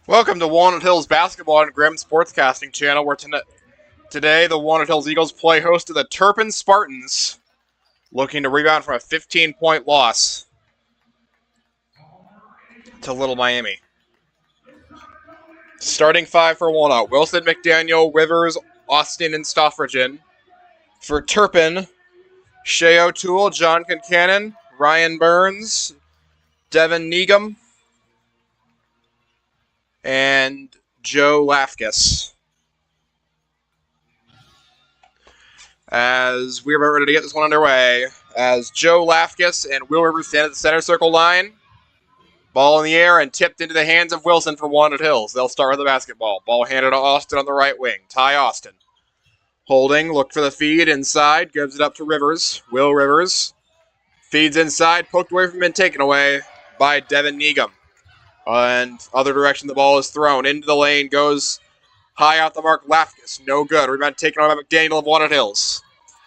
Welcome to Walnut Hills Basketball on Grimm Sportscasting Channel, where today the Walnut Hills Eagles play host to the Turpin Spartans, looking to rebound from a 15-point loss to Little Miami. Starting five for Walnut: Wilson, McDaniel, Rivers, Austin, and Stoffridgen. For Turpin, Shea O'Toole, John Concannon, Ryan Burns, Devin Neegum, and Joe Lafkus. As we're about ready to get this one underway, as Joe Lafkus and Will Rivers stand at the center circle line. Ball in the air and tipped into the hands of Wilson for Walnut Hills. They'll start with the basketball. Ball handed to Austin on the right wing. Ty Austin. Holding, look for the feed inside, gives it up to Rivers. Will Rivers feeds inside, poked away from him and taken away by Devin Neegum. And other direction, the ball is thrown into the lane, goes high out the mark. Lafkus, no good. Rebound taken on by McDaniel of Walnut Hills.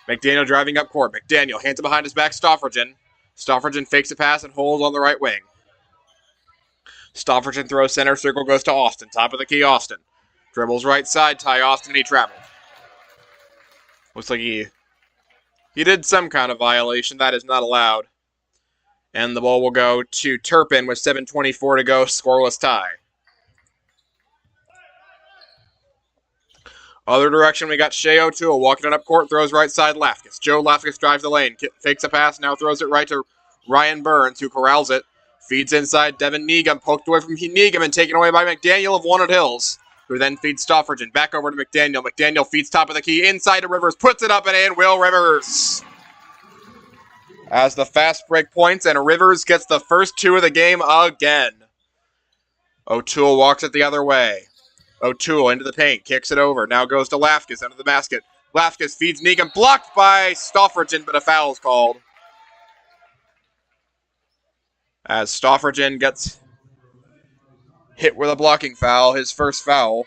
McDaniel driving up court. McDaniel hands it behind his back. Stoffridgen. Stoffridgen fakes a pass and holds on the right wing. Stoffridgen throws center circle, goes to Austin. Top of the key, Austin. Dribbles right side, Ty Austin, he traveled. Looks like he did some kind of violation. That is not allowed. And the ball will go to Turpin with 7:24 to go, scoreless tie. Other direction, we got Shea O'Toole walking it up court, throws right side, Lafkus. Joe Lafkus drives the lane, fakes a pass, now throws it right to Ryan Burns, who corrals it. Feeds inside, Devin Neegum, poked away from Neegum and taken away by McDaniel of Walnut Hills, who then feeds Stoffridgen. Back over to McDaniel. McDaniel feeds top of the key, inside to Rivers, puts it up and in, Will Rivers. As the fast break points, and Rivers gets the first two of the game again. O'Toole walks it the other way. O'Toole into the paint, kicks it over, now goes to Lafkus under the basket. Lafkus feeds Neegum, blocked by Stoffridgen, but a foul is called. As Stoffridgen gets hit with a blocking foul, his first foul.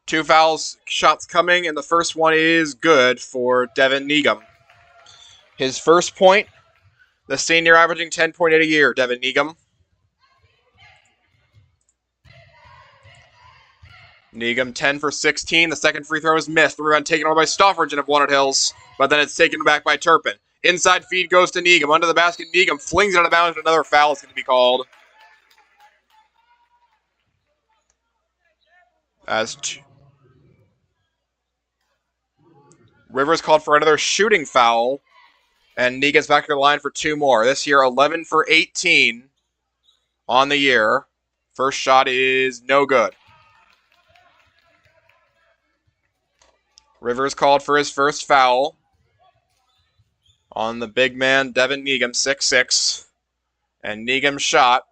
Two fouls shots coming, and the first one is good for Devin Neegum. His first point, the senior averaging 10.8 a year, Devin Neegum. Neegum 10 for 16. The second free throw is missed. The rebound taken over by Stoffridgen of Walnut Hills, but then it's taken back by Turpin. Inside feed goes to Neegum. Under the basket, Neegum flings it out of bounds, and another foul is going to be called. Rivers called for another shooting foul, and Neegum's back to the line for two more. This year, 11 for 18 on the year. First shot is no good. Rivers called for his first foul on the big man, Devin Neegum, 6'6". And Neegum's shot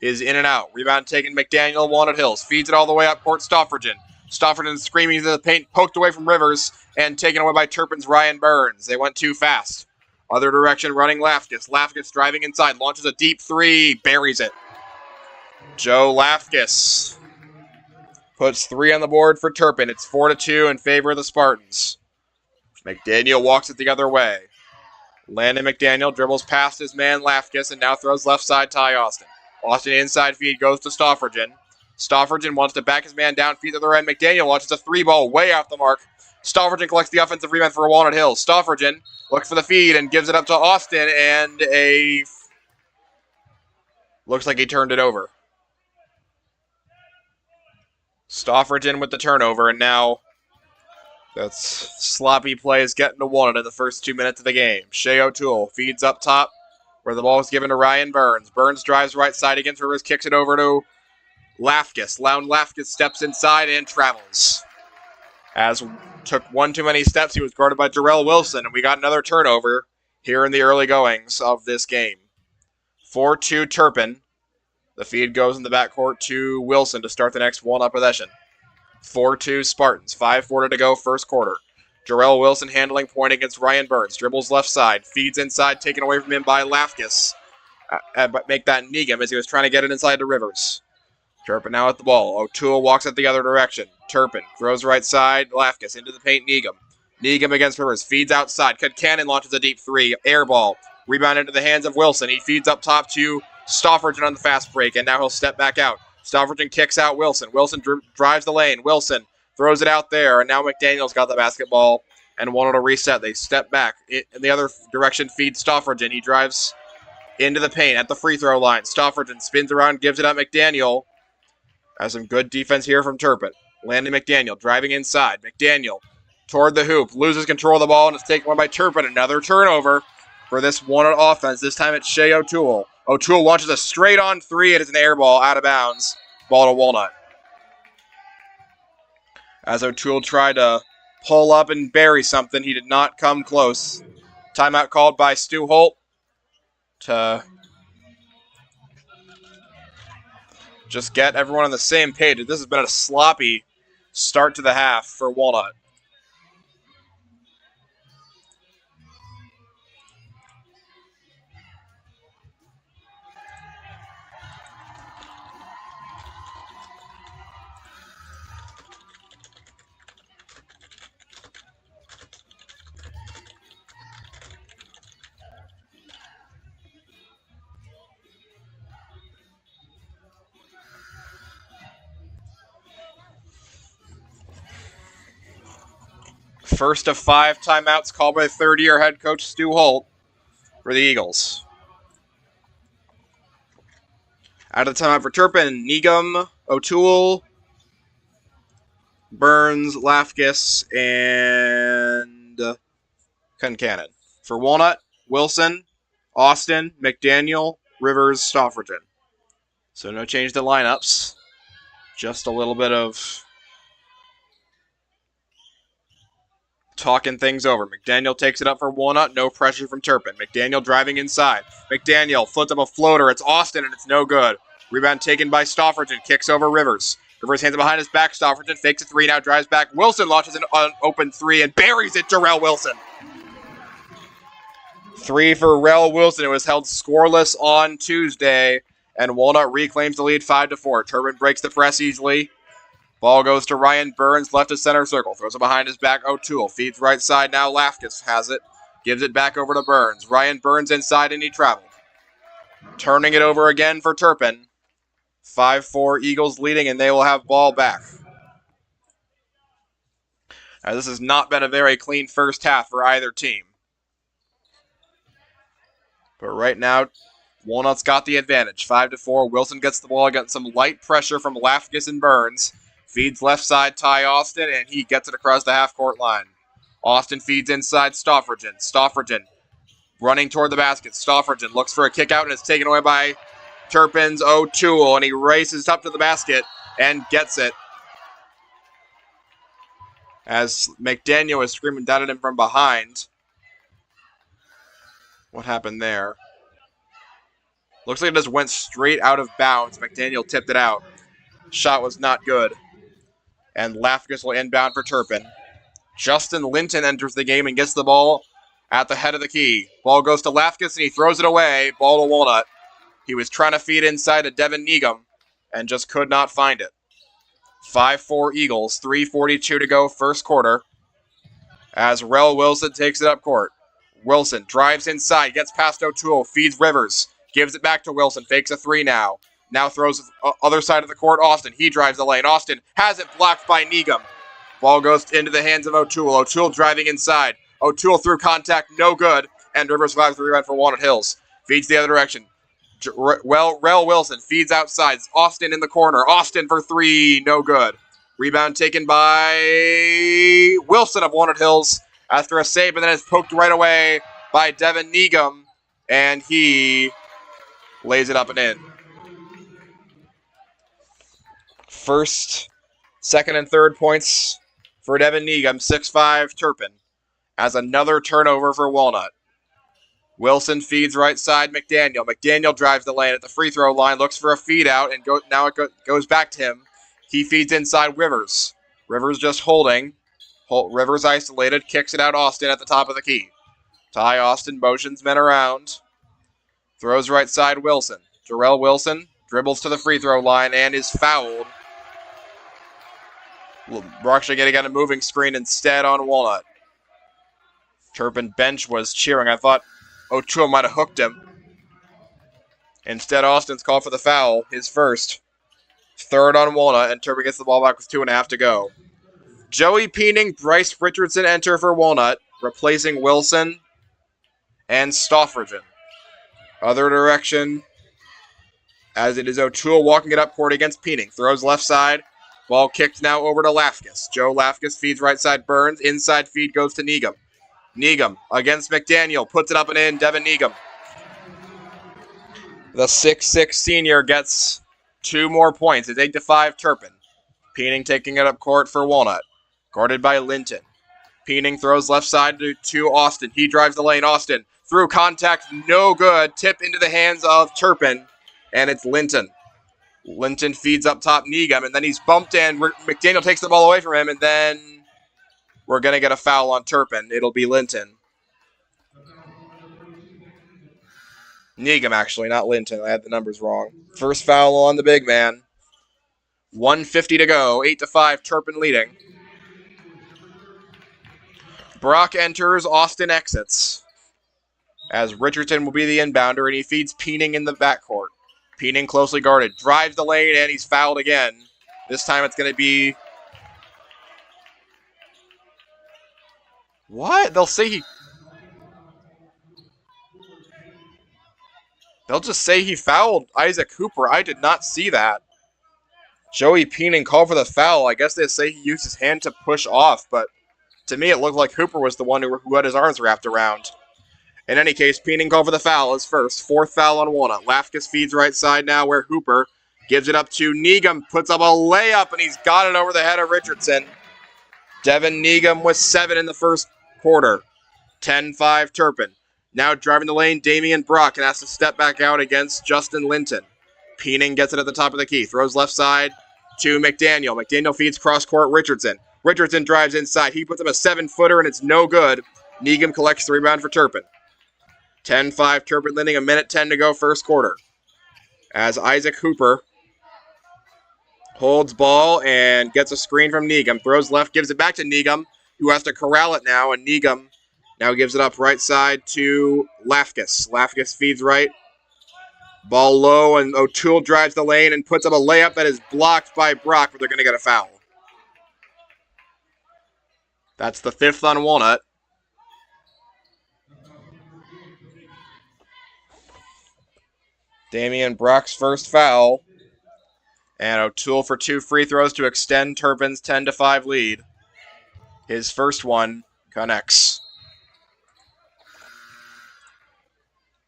is in and out. Rebound taken, McDaniel, Walnut Hills. Feeds it all the way up court, Stoffridgen. Stoffridgen screaming into the paint, poked away from Rivers, and taken away by Turpin's Ryan Burns. They went too fast. Other direction, running Lafkus. Lafkus driving inside, launches a deep three, buries it. Joe Lafkus puts three on the board for Turpin. It's 4-2 in favor of the Spartans. McDaniel walks it the other way. Landon McDaniel dribbles past his man Lafkus and now throws left side Ty Austin. Austin inside feed goes to Stoffridgen. Stoffridgen wants to back his man down, feed to the other end. McDaniel launches a three ball way off the mark. Stoffridgen collects the offensive rebound for Walnut Hills. Stoffridgen looks for the feed and gives it up to Austin, and looks like he turned it over. Stoffridgen with the turnover, and now that's sloppy play is getting to Walnut in the first 2 minutes of the game. Shea O'Toole feeds up top where the ball is given to Ryan Burns. Burns drives right side against Rivers, kicks it over to Lafkus. Lafkus steps inside and travels. As took one too many steps, he was guarded by Jarrell Wilson, and we got another turnover here in the early goings of this game. 4-2 Turpin. The feed goes in the backcourt to Wilson to start the next Walnut possession. 4-2 Spartans. 5:40 to go, first quarter. Jarrell Wilson handling point against Ryan Burns. Dribbles left side. Feeds inside, taken away from him by Lafkus. But make that Neegum as he was trying to get it inside to Rivers. Turpin now at the ball. O'Toole walks it the other direction. Turpin throws right side. Lafkus into the paint. Neegum. Needham against Rivers. Feeds outside. Cannon launches a deep three. Air ball. Rebound into the hands of Wilson. He feeds up top to Stofferton on the fast break, and now he'll step back out. Stofferton kicks out Wilson. Wilson drives the lane. Wilson throws it out there, and now McDaniel's got the basketball and wanted to reset. They step back. In the other direction, feeds Stofferton. He drives into the paint at the free throw line. Stofferton spins around, gives it up McDaniel. Has some good defense here from Turpin. Landon McDaniel driving inside. McDaniel toward the hoop, loses control of the ball, and it's taken away by Turpin. Another turnover for this Walnut offense. This time it's Shea O'Toole. O'Toole launches a straight-on three. It is an air ball out of bounds. Ball to Walnut. As O'Toole tried to pull up and bury something, he did not come close. Timeout called by Stu Holt to just get everyone on the same page. This has been a sloppy start to the half for Walnut. First of 5 timeouts called by third-year head coach Stu Holt for the Eagles. Out of the timeout for Turpin, Needham, O'Toole, Burns, Lafkis, and Cannon. For Walnut, Wilson, Austin, McDaniel, Rivers, Stofferton. So no change to lineups. Just a little bit of talking things over. McDaniel takes it up for Walnut. No pressure from Turpin. McDaniel driving inside. McDaniel flips up a floater. It's Austin, and it's no good. Rebound taken by Stofferton. Kicks over Rivers. Rivers hands it behind his back. Stofferton fakes a three, now drives back. Wilson launches an open three and buries it. Jarrell Wilson. Three for Rel Wilson. It was held scoreless on Tuesday, and Walnut reclaims the lead 5-4. Turpin breaks the press easily. Ball goes to Ryan Burns, left of center circle. Throws it behind his back, O'Toole. Feeds right side, now Lafkis has it. Gives it back over to Burns. Ryan Burns inside, and he traveled. Turning it over again for Turpin. 5-4 Eagles leading, and they will have ball back. Now, this has not been a very clean first half for either team. But right now, Walnut's got the advantage. 5-4. Wilson gets the ball. Got some light pressure from Lafkis and Burns. Feeds left side, Ty Austin, and he gets it across the half-court line. Austin feeds inside Stofferton. Stofferton running toward the basket. Stofferton looks for a kick out, and it's taken away by Turpin's O'Toole, and he races up to the basket and gets it. As McDaniel is screaming down at him from behind. What happened there? Looks like it just went straight out of bounds. McDaniel tipped it out. Shot was not good. And Lafkis will inbound for Turpin. Justin Linton enters the game and gets the ball at the head of the key. Ball goes to Lafkis, and he throws it away. Ball to Walnut. He was trying to feed inside to Devin Needham and just could not find it. 5-4 Eagles, 3:42 to go first quarter. As Rel Wilson takes it up court. Wilson drives inside, gets past O'Toole, feeds Rivers, gives it back to Wilson, fakes a three now. Now throws other side of the court, Austin. He drives the lane. Austin has it blocked by Needham. Ball goes into the hands of O'Toole. O'Toole driving inside. O'Toole through contact, no good. And Rivers flags the rebound for Walnut Hills. Feeds the other direction. Rel Wilson feeds outside. Austin in the corner. Austin for three, no good. Rebound taken by Wilson of Walnut Hills after a save, and then it's poked right away by Devin Needham, and he lays it up and in. First, second, and third points for Devin Needham, 6'5", Turpin, as another turnover for Walnut. Wilson feeds right side, McDaniel. McDaniel drives the lane at the free throw line, looks for a feed out, and now it goes back to him. He feeds inside Rivers. Rivers just holding. Rivers isolated, kicks it out Austin at the top of the key. Ty Austin motions men around. Throws right side Wilson. Jarrell Wilson dribbles to the free throw line and is fouled. We're actually getting a moving screen instead on Walnut. Turpin bench was cheering. I thought O'Toole might have hooked him. Instead, Austin's called for the foul, his first. Third on Walnut, and Turpin gets the ball back with 2.5 to go. Joey Peening, Bryce Richardson enter for Walnut, replacing Wilson and Stoffridgen. Other direction, as it is O'Toole walking it up court against Peening. Throws left side. Ball kicked now over to Lafkus. Joe Lafkus feeds right side Burns. Inside feed goes to Negum. Negum against McDaniel. Puts it up and in. Devin Negum. The 6'6 senior gets 2 more points. It's 8-5 Turpin. Peening taking it up court for Walnut. Guarded by Linton. Peening throws left side to Austin. He drives the lane. Austin through contact. No good. Tip into the hands of Turpin. And it's Linton. Linton feeds up top Negum. And then he's bumped in. McDaniel takes the ball away from him. And then we're going to get a foul on Turpin. It'll be Linton. Negum, actually, not Linton. I had the numbers wrong. First foul on the big man. 1:50 to go. 8-5, Turpin leading. Brock enters, Austin exits. As Richardson will be the inbounder, and he feeds Peening in the backcourt. Peening closely guarded. Drives the lane, and he's fouled again. This time it's going to be... What? They'll just say he fouled Isaac Hooper. I did not see that. Joey Peening called for the foul. I guess they say he used his hand to push off, but to me it looked like Hooper was the one who had his arms wrapped around. In any case, Peening called for the foul, his first. Fourth foul on Walnut. Lafkus feeds right side now where Hooper gives it up to Negum. Puts up a layup, and he's got it over the head of Richardson. Devin Negum with 7 in the first quarter. 10-5 Turpin. Now driving the lane, Damian Brock, and has to step back out against Justin Linton. Peening gets it at the top of the key. Throws left side to McDaniel. McDaniel feeds cross-court Richardson. Richardson drives inside. He puts up a 7-footer, and it's no good. Negum collects the rebound for Turpin. 10-5 Turpin leading, 1:10 to go first quarter. As Isaac Hooper holds ball and gets a screen from Negum. Throws left, gives it back to Negum, who has to corral it now, and Negum now gives it up right side to Lafkus. Lafkus feeds right. Ball low, and O'Toole drives the lane and puts up a layup that is blocked by Brock, but they're going to get a foul. That's the 5th on Walnut. Damian Brock's first foul. And O'Toole for 2 free throws to extend Turpin's 10-5 lead. His first one connects.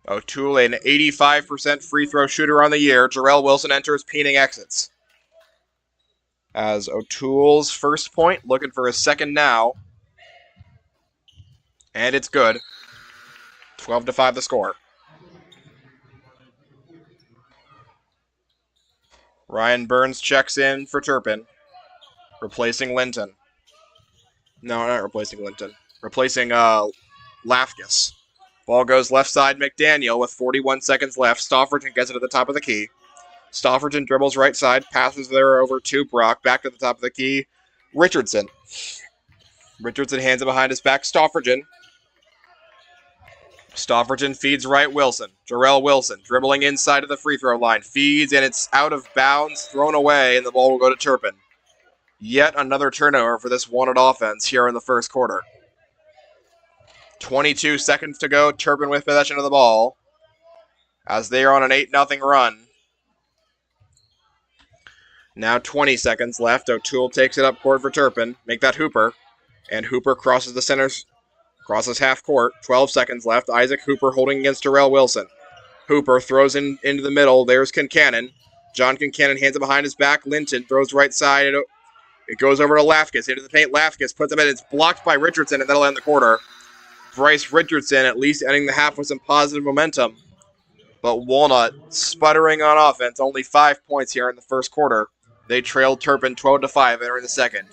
O'Toole, an 85% free throw shooter on the year. Jarrell Wilson enters, Peening exits. As O'Toole's first point, looking for his second now. And it's good. 12-5 the score. Ryan Burns checks in for Turpin, replacing Linton. No, not replacing Linton. Replacing Lafkus. Ball goes left side, McDaniel with 41 seconds left. Stoffridgen gets it at the top of the key. Stoffridgen dribbles right side, passes there over to Brock, back to the top of the key. Richardson. Richardson hands it behind his back. Stoffridgen feeds right Wilson. Jarrell Wilson dribbling inside of the free throw line. Feeds, and it's out of bounds, thrown away, and the ball will go to Turpin. Yet another turnover for this Walnut offense here in the first quarter. 22 seconds to go. Turpin with possession of the ball as they are on an 8-0 run. Now 20 seconds left. O'Toole takes it up court for Turpin. Make that Hooper. And Hooper crosses the centers. Crosses half court. 12 seconds left. Isaac Hooper holding against Jarrell Wilson. Hooper throws into the middle. There's Kincannon. John Kincannon hands it behind his back. Linton throws right side. It goes over to Lafkus. Into the paint. Lafkus puts it in. It's blocked by Richardson, and that'll end the quarter. Bryce Richardson at least ending the half with some positive momentum. But Walnut sputtering on offense. Only 5 points here in the first quarter. They trailed Turpin 12-5 entering the second.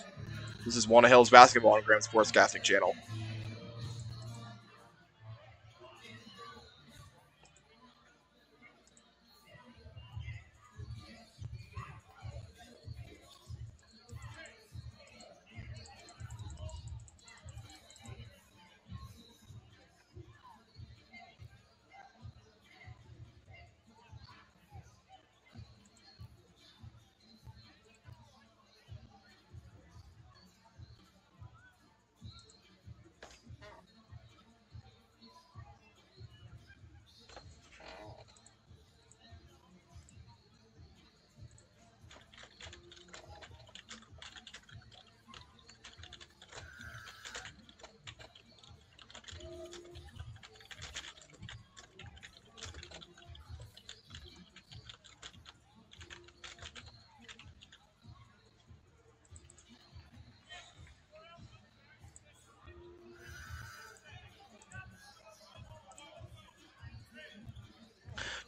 This is Walnut Hills basketball on Graham Sportscasting Channel.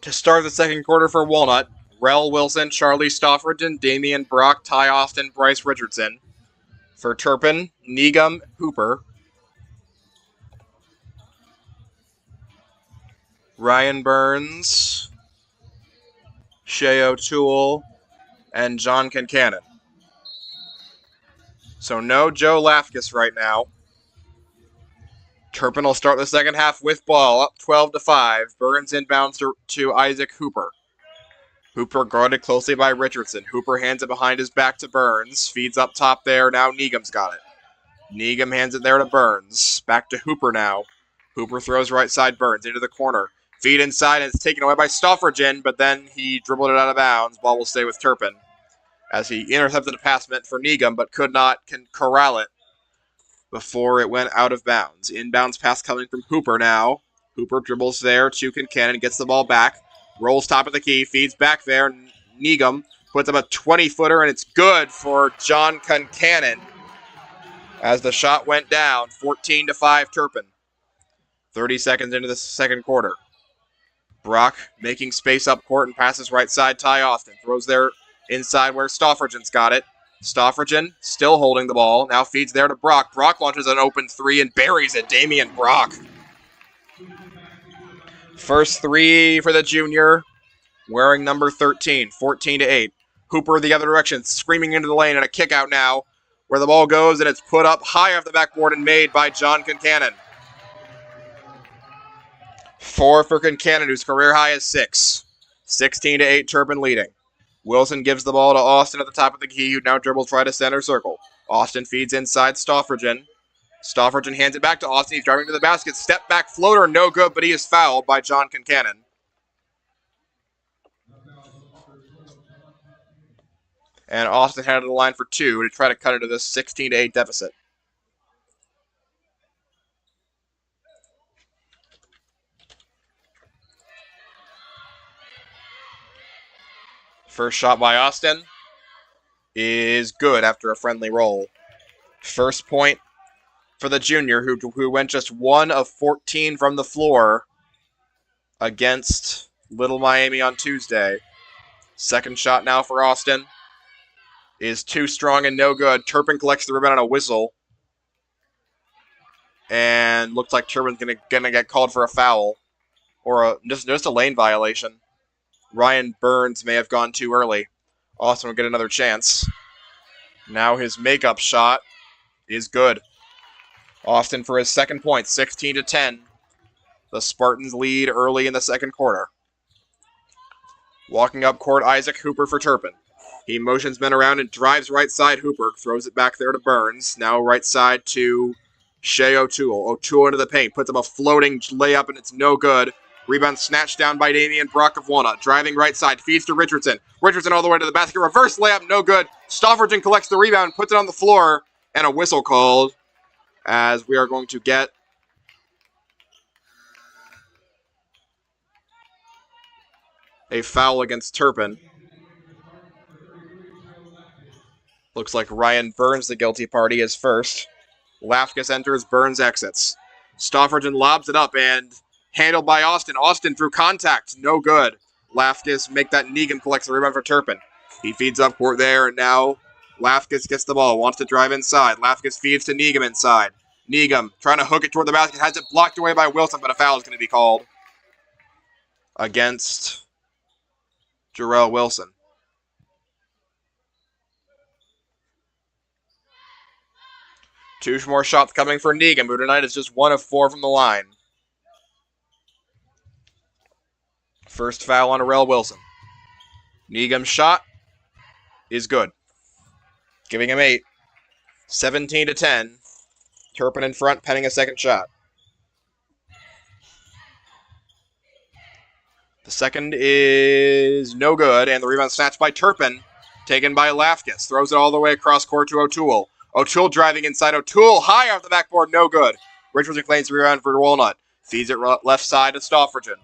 To start the second quarter for Walnut, Rel Wilson, Charlie Stoffridgen, Damian Brock, Ty Austin, Bryce Richardson. For Turpin, Negum, Hooper. Ryan Burns, Shea O'Toole, and John Concannon. So no Joe Lafkus right now. Turpin will start the second half with ball, up 12-5. Burns inbounds to Isaac Hooper. Hooper guarded closely by Richardson. Hooper hands it behind his back to Burns. Feeds up top there. Now Negum's got it. Negum hands it there to Burns. Back to Hooper now. Hooper throws right side Burns into the corner. Feed inside, and it's taken away by Stoffridgen, but then he dribbled it out of bounds. Ball will stay with Turpin as he intercepted a pass meant for Negum, but could not corral it before it went out of bounds. Inbounds pass coming from Hooper now. Hooper dribbles there to Concannon, gets the ball back. Rolls top of the key, feeds back there. Negum puts up a 20-footer, and it's good for John Concannon as the shot went down. 14-5 Turpin. 30 seconds into the second quarter. Brock making space up court and passes right side. Ty Austin throws there inside where Stoffridgen's got it. Stoffridgen still holding the ball. Now feeds there to Brock. Brock launches an open three and buries it. Damian Brock. First three for the junior, wearing number 13, 14-8. Hooper the other direction, screaming into the lane, and a kick out now where the ball goes, and it's put up high off the backboard and made by John Concannon. 4 for Concannon, whose career high is 6. 16-8, Turpin leading. Wilson gives the ball to Austin at the top of the key, who now dribbles right to center circle. Austin feeds inside Stoffridgen. Stoffridgen hands it back to Austin. He's driving to the basket. Step back floater, no good, but he is fouled by John Concannon. And Austin headed to the line for 2 to try to cut into this 16-8 deficit. First shot by Austin is good after a friendly roll. First point for the junior, who went just 1 of 14 from the floor against Little Miami on Tuesday. Second shot now for Austin is too strong and no good. Turpin collects the rebound on a whistle. And looks like Turpin's gonna get called for a foul. Or just a lane violation. Ryan Burns may have gone too early. Austin will get another chance. Now his makeup shot is good. Austin for his second point, 16-10. The Spartans lead early in the second quarter. Walking up court, Isaac Hooper for Turpin. He motions men around and drives right side. Hooper throws it back there to Burns. Now right side to Shea O'Toole. O'Toole into the paint. Puts up a floating layup, and it's no good. Rebound snatched down by Damian Brock of Walnut. Driving right side. Feeds to Richardson. Richardson all the way to the basket. Reverse layup, no good. Stoffridgen collects the rebound, puts it on the floor, and a whistle called as we are going to get a foul against Turpin. Looks like Ryan Burns, the guilty party, is first. Lafkus enters, Burns exits. Stoffridgen lobs it up and handled by Austin. Austin through contact, no good. Lafkus make that. Negum collects the rebound for Turpin. He feeds up court there, and now Lafkus gets the ball, wants to drive inside. Lafkus feeds to Negum inside. Negum trying to hook it toward the basket, has it blocked away by Wilson, but a foul is going to be called against Jarrell Wilson. Two more shots coming for Negum, who tonight is just 1 of 4 from the line. First foul on Jarrell Wilson. Negum's shot is good, giving him 8. 17-10. Turpin in front, penning a second shot. The second is no good, and the rebound snatched by Turpin, taken by Lafkus. Throws it all the way across court to O'Toole. O'Toole driving inside. O'Toole high off the backboard, no good. Richardson claims the rebound for Walnut. Feeds it left side to Stoffridgen.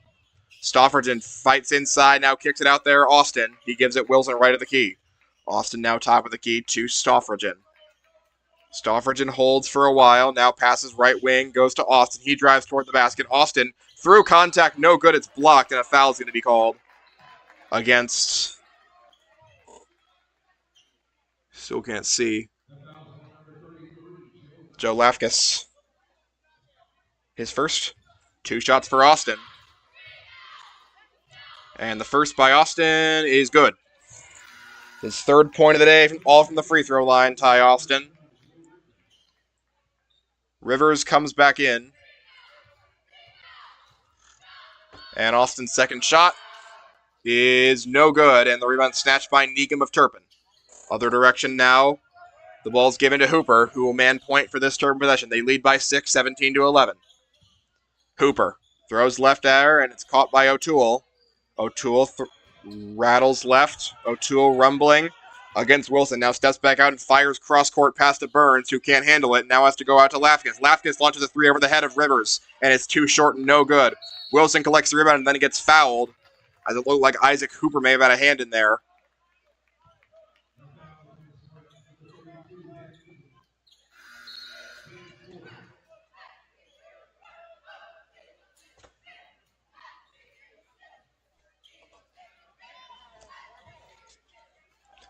Stoffridgen fights inside, now kicks it out there. Austin, he gives it Wilson right of the key. Austin now top of the key to Stoffridgen. Stoffridgen holds for a while, now passes right wing, goes to Austin. He drives toward the basket. Austin Through contact, no good. It's blocked, and a foul's going to be called against... Still can't see. Joe Lafkus. His first. 2 shots for Austin. And the first by Austin is good. His 3rd point of the day, all from the free throw line, Ty Austin. Rivers comes back in. And Austin's second shot is no good, and the rebound snatched by Negum of Turpin. Other direction now. The ball's given to Hooper, who will man point for this Turpin possession. They lead by 6, 17-11. Hooper throws left air, and it's caught by O'Toole. O'Toole rattles left. O'Toole rumbling against Wilson. Now steps back out and fires cross-court pass to Burns, who can't handle it. Now has to go out to Lafkus. Lafkus launches a 3 over the head of Rivers, and it's too short and no good. Wilson collects the rebound, and then he gets fouled, as it looked like Isaac Hooper may have had a hand in there.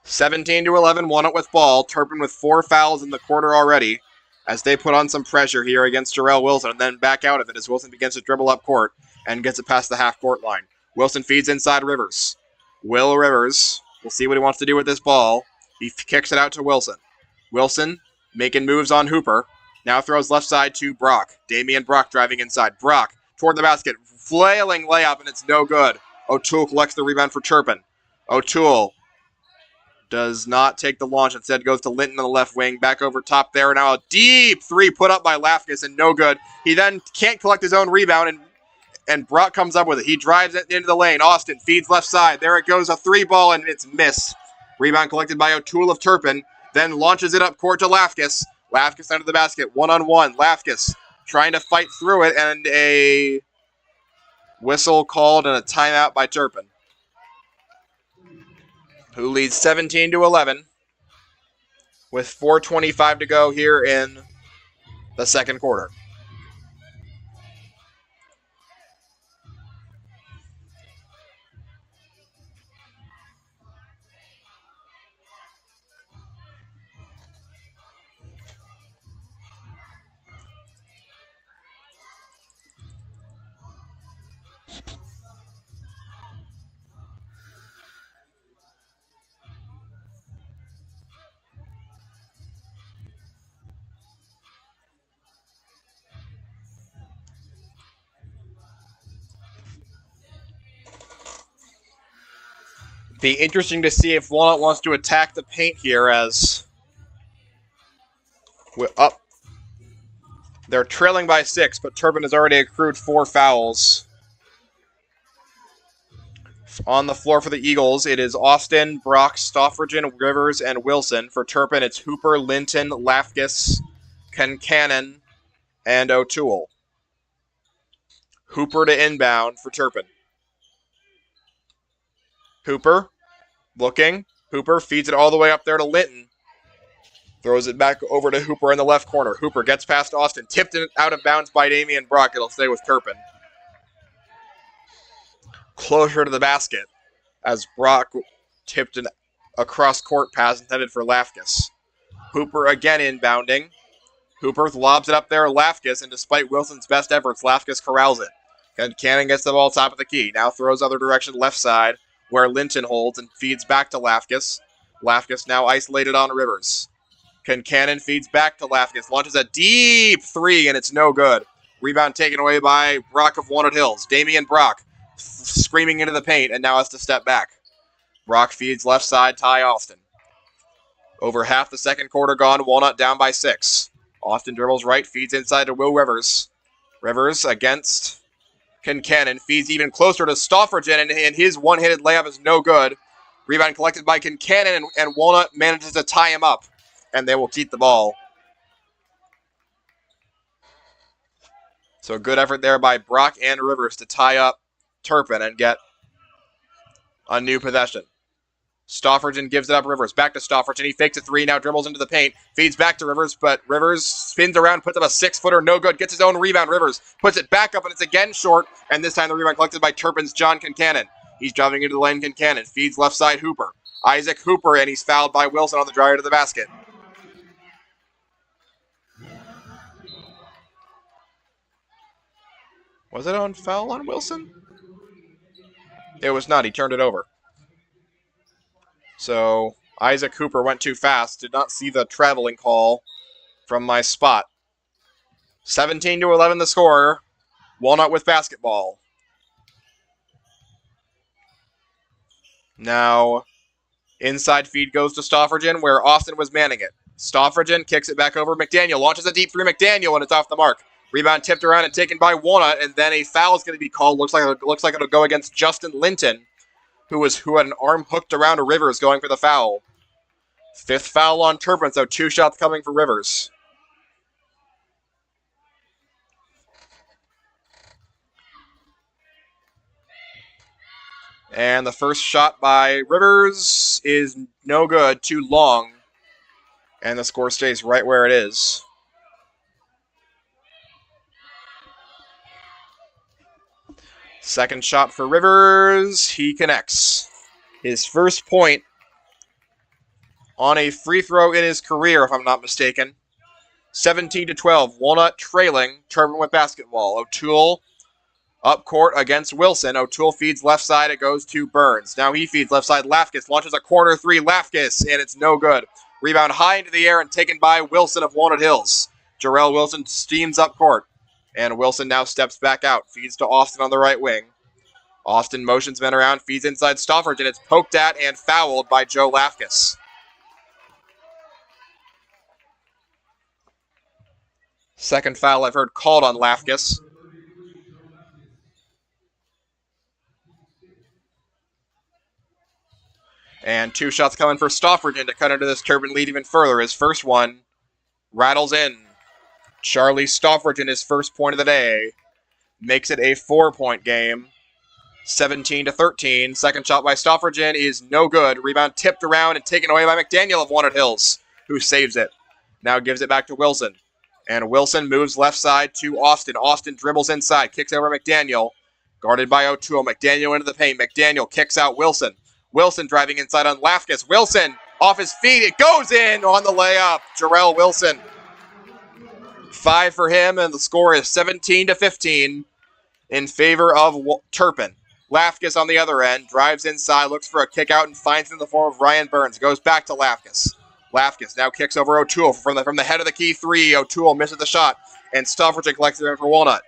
(17-11), Walnut with ball. Turpin with 4 fouls in the quarter already, as they put on some pressure here against Jarrell Wilson, and then back out of it as Wilson begins to dribble up court and gets it past the half-court line. Wilson feeds inside Rivers. Will Rivers, we'll see what he wants to do with this ball. He kicks it out to Wilson. Wilson making moves on Hooper. Now throws left side to Brock. Damian Brock driving inside. Brock toward the basket. Flailing layup, and it's no good. O'Toole collects the rebound for Turpin. O'Toole does not take the launch. Instead goes to Linton on the left wing. Back over top there. Now a deep 3 put up by Lafkus, and no good. He then can't collect his own rebound, and Brock comes up with it. He drives it into the lane. Austin feeds left side. There it goes. A 3 ball, and it's missed. Rebound collected by O'Toole of Turpin. Then launches it up court to Lafkus. Lafkus under the basket. 1-on-1. Lafkus trying to fight through it, and a whistle called and a timeout by Turpin, who leads 17-11 with 4:25 to go here in the second quarter. Be interesting to see if Walnut wants to attack the paint here, as we're up. They're trailing by 6, but Turpin has already accrued 4 fouls. On the floor for the Eagles, it is Austin, Brock, Stoffridgen, Rivers, and Wilson. For Turpin, it's Hooper, Linton, Lafkus, Concannon, and O'Toole. Hooper to inbound for Turpin. Hooper, looking. Hooper feeds it all the way up there to Linton. Throws it back over to Hooper in the left corner. Hooper gets past Austin. Tipped it out of bounds by Damian Brock. It'll stay with Turpin. Closer to the basket as Brock tipped a cross-court pass intended for Lafkus. Hooper again inbounding. Hooper lobs it up there, Lafkus, and despite Wilson's best efforts, Lafkus corrals it. And Cannon gets the ball top of the key. Now throws other direction, left side, where Linton holds and feeds back to Lafkus. Lafkus now isolated on Rivers. Cannon feeds back to Lafkus, launches a deep 3, and it's no good. Rebound taken away by Brock of Walnut Hills. Damian Brock screaming into the paint and now has to step back. Brock feeds left side, Ty Austin. Over half the second quarter gone, Walnut down by 6. Austin dribbles right, feeds inside to Will Rivers. Rivers against Concannon, feeds even closer to Stoffridgen, and his one-handed layup is no good. Rebound collected by Concannon, and Walnut manages to tie him up, and they will keep the ball. So a good effort there by Brock and Rivers to tie up Turpin and get a new possession. Stoffergen gives it up Rivers. Back to Stoffergen. He fakes a three, now dribbles into the paint. Feeds back to Rivers, but Rivers spins around, puts up a 6-footer, no good. Gets his own rebound. Rivers puts it back up, and it's again short. And this time the rebound collected by Turpin's John Concannon. He's driving into the lane, Concannon. Feeds left side Hooper. Isaac Hooper, and he's fouled by Wilson on the drive to the basket. Was it on foul on Wilson? It was not. He turned it over. So Isaac Hooper went too fast. Did not see the traveling call from my spot. 17-11 the score. Walnut with basketball. Now, inside feed goes to Stoffergen, where Austin was manning it. Stoffergen kicks it back over. McDaniel launches a deep three. McDaniel, and it's off the mark. Rebound tipped around and taken by Walnut, and then a foul is going to be called. Looks like it'll go against Justin Linton, who had an arm hooked around a Rivers going for the foul. 5th foul on Turpin, so 2 shots coming for Rivers. And the first shot by Rivers is no good, too long. And the score stays right where it is. Second shot for Rivers. He connects. His first point on a free throw in his career, if I'm not mistaken. 17-12. Walnut trailing. Turpin with basketball. O'Toole up court against Wilson. O'Toole feeds left side. It goes to Burns. Now he feeds left side. Lafkis launches a corner three. Lafkis, and it's no good. Rebound high into the air and taken by Wilson of Walnut Hills. Jarrell Wilson steams up court. And Wilson now steps back out. Feeds to Austin on the right wing. Austin motions men around. Feeds inside Stoffergen. It's poked at and fouled by Joe Lafkis. Second foul I've heard called on Lafkis. And 2 shots coming for Stoffergen to cut into this Turpin lead even further. His first one rattles in. Charlie Stoffergen, his first point of the day, makes it a 4-point game. 17-13. Second shot by Stoffergen is no good. Rebound tipped around and taken away by McDaniel of Walnut Hills, who saves it. Now gives it back to Wilson. And Wilson moves left side to Austin. Austin dribbles inside, kicks over McDaniel. Guarded by O'Toole. McDaniel into the paint. McDaniel kicks out Wilson. Wilson driving inside on Lafkis. Wilson off his feet. It goes in on the layup. Jarrell Wilson. 5 for him, and the score is 17-15 in favor of Turpin. Lafkis on the other end. Drives inside, looks for a kick out, and finds it in the form of Ryan Burns. Goes back to Lafkis. Lafkis now kicks over O'Toole from the head of the key three. O'Toole misses the shot, and Stoffergen collects it in for Walnut.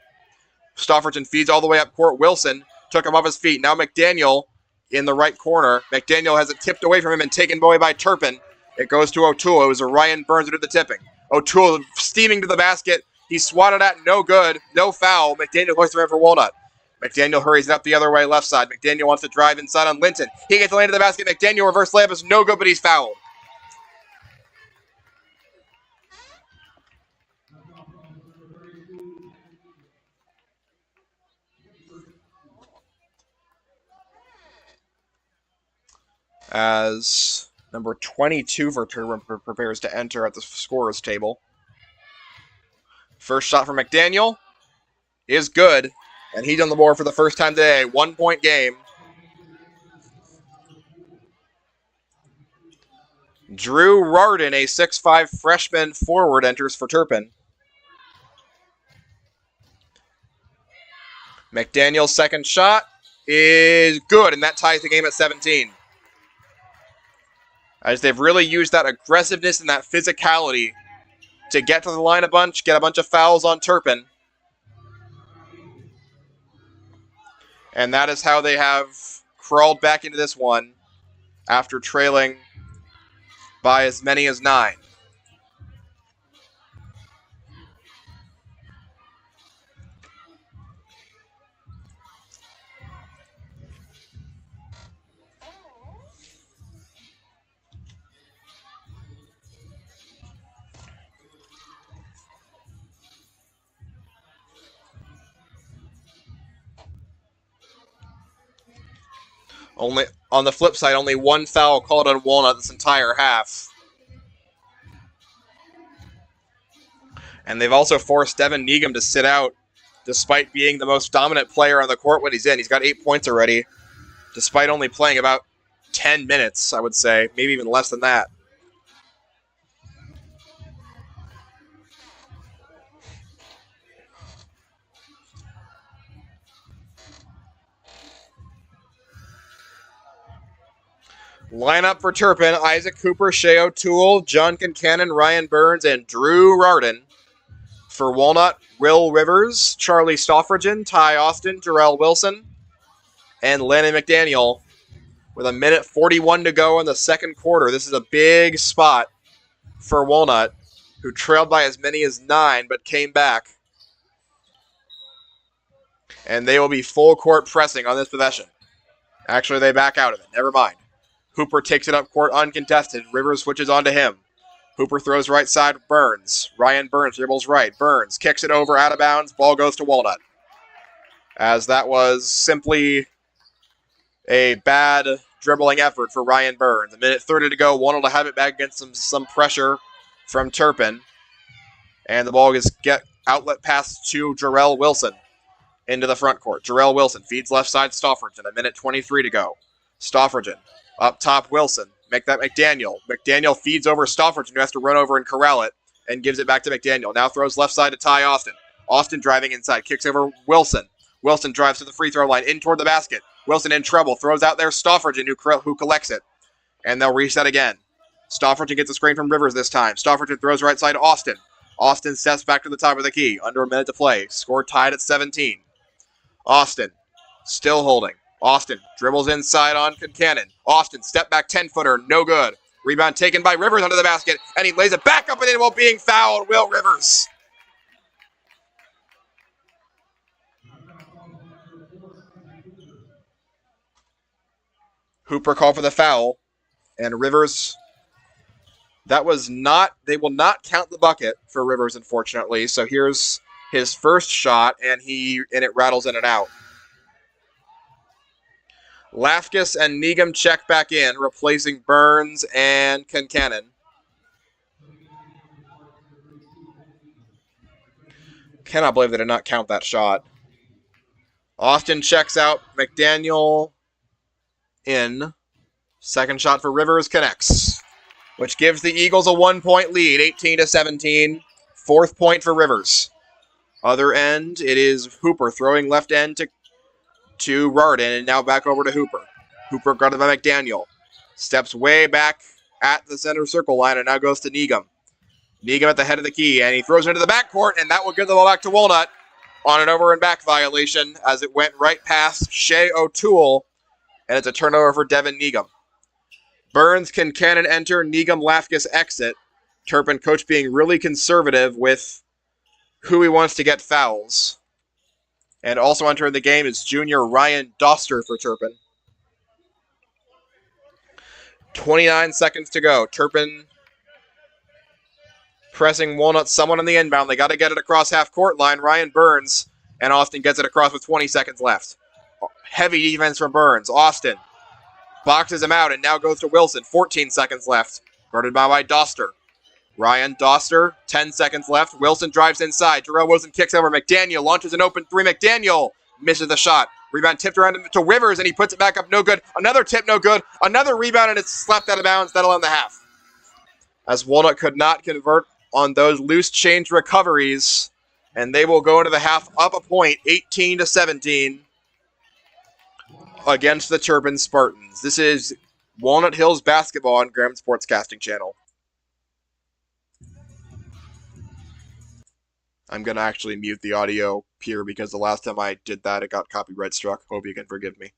Stoffergen feeds all the way up court. Wilson took him off his feet. Now McDaniel in the right corner. McDaniel has it tipped away from him and taken away by Turpin. It goes to O'Toole. It was a Ryan Burns who did the tipping. O'Toole steaming to the basket. He's swatted at, no good, no foul. McDaniel goes around for Walnut. McDaniel hurries up the other way, left side. McDaniel wants to drive inside on Linton. He gets the lane to the basket. McDaniel reverse layup is no good, but he's fouled. As number 22 for Turpin prepares to enter at the scorer's table. First shot from McDaniel is good, and he's on the board for the first time today. 1-point game. Drew Rardin, a 6'5 freshman forward, enters for Turpin. McDaniel's second shot is good, and that ties the game at 17. As they've really used that aggressiveness and that physicality to get to the line a bunch, get a bunch of fouls on Turpin. And that is how they have crawled back into this one after trailing by as many as 9. Only on the flip side, only one foul called on Walnut this entire half. And they've also forced Devin Needham to sit out despite being the most dominant player on the court when he's in. He's got 8 points already, despite only playing about 10 minutes, I would say, maybe even less than that. Lineup for Turpin: Isaac Cooper, Shea O'Toole, John Concannon, Ryan Burns, and Drew Rarden. For Walnut, Will Rivers, Charlie Stoffridgen, Ty Austin, Jarrell Wilson, and Landon McDaniel. With a minute 41 to go in the second quarter. This is a big spot for Walnut, who trailed by as many as 9 but came back. And they will be full court pressing on this possession. Actually, they back out of it. Never mind. Hooper takes it up court uncontested. Rivers switches onto him. Hooper throws right side Burns. Ryan Burns dribbles right. Burns kicks it over out of bounds. Ball goes to Walnut. As that was simply a bad dribbling effort for Ryan Burns. A minute 30 to go. Walnut to have it back against some pressure from Turpin. And the ball gets outlet pass to Jarrell Wilson into the front court. Jarrell Wilson feeds left side Stoffridgen. A minute 23 to go. Stoffridgen up top Wilson. Make that McDaniel. McDaniel feeds over Stoffridgen, who has to run over and corral it, and gives it back to McDaniel. Now throws left side to Ty Austin. Austin driving inside. Kicks over Wilson. Wilson drives to the free throw line, in toward the basket. Wilson in trouble. Throws out there Stoffridgen, who collects it. And they'll reset again. Stoffridgen gets a screen from Rivers this time. Stoffridgen throws right side to Austin. Austin steps back to the top of the key. Under a minute to play. Score tied at 17. Austin still holding. Austin dribbles inside on Concannon. Austin, step back 10-footer, no good. Rebound taken by Rivers under the basket, and he lays it back up and in while being fouled. Will Rivers. Hooper called for the foul, and Rivers, that was not, they will not count the bucket for Rivers, unfortunately. So here's his first shot, and it rattles in and out. Lafkus and Needham check back in, replacing Burns and Concannon. Cannot believe they did not count that shot. Austin checks out. McDaniel in. Second shot for Rivers connects, which gives the Eagles a 1-point lead, 18-17. Fourth point for Rivers. Other end, it is Hooper throwing left end to Rarden, and now back over to Hooper. Hooper guarded by McDaniel. Steps way back at the center circle line and now goes to Needham. Needham at the head of the key, and he throws it into the backcourt, and that will give the ball back to Walnut on an over and back violation as it went right past Shea O'Toole, and it's a turnover for Devin Needham. Burns, Concannon enter, Needham, Lafkus exit. Turpin coach being really conservative with who he wants to get fouls. And also entering the game is junior Ryan Doster for Turpin. 29 seconds to go. Turpin pressing Walnut, someone on the inbound. They got to get it across half-court line. Ryan Burns, and Austin gets it across with 20 seconds left. Heavy defense from Burns. Austin boxes him out and now goes to Wilson. 14 seconds left. Guarded by Doster. Ryan Doster, 10 seconds left. Wilson drives inside. Jarrell Wilson kicks over. McDaniel launches an open three. McDaniel misses the shot. Rebound tipped around to Rivers, and he puts it back up. No good. Another tip, no good. Another rebound, and it's slapped out of bounds. That'll end the half. As Walnut could not convert on those loose change recoveries, and they will go into the half up a point, 18-17, against the Turpin Spartans. This is Walnut Hills basketball on Graham Sportscasting Channel. I'm going to actually mute the audio here because the last time I did that, it got copyright struck. Hope you can forgive me.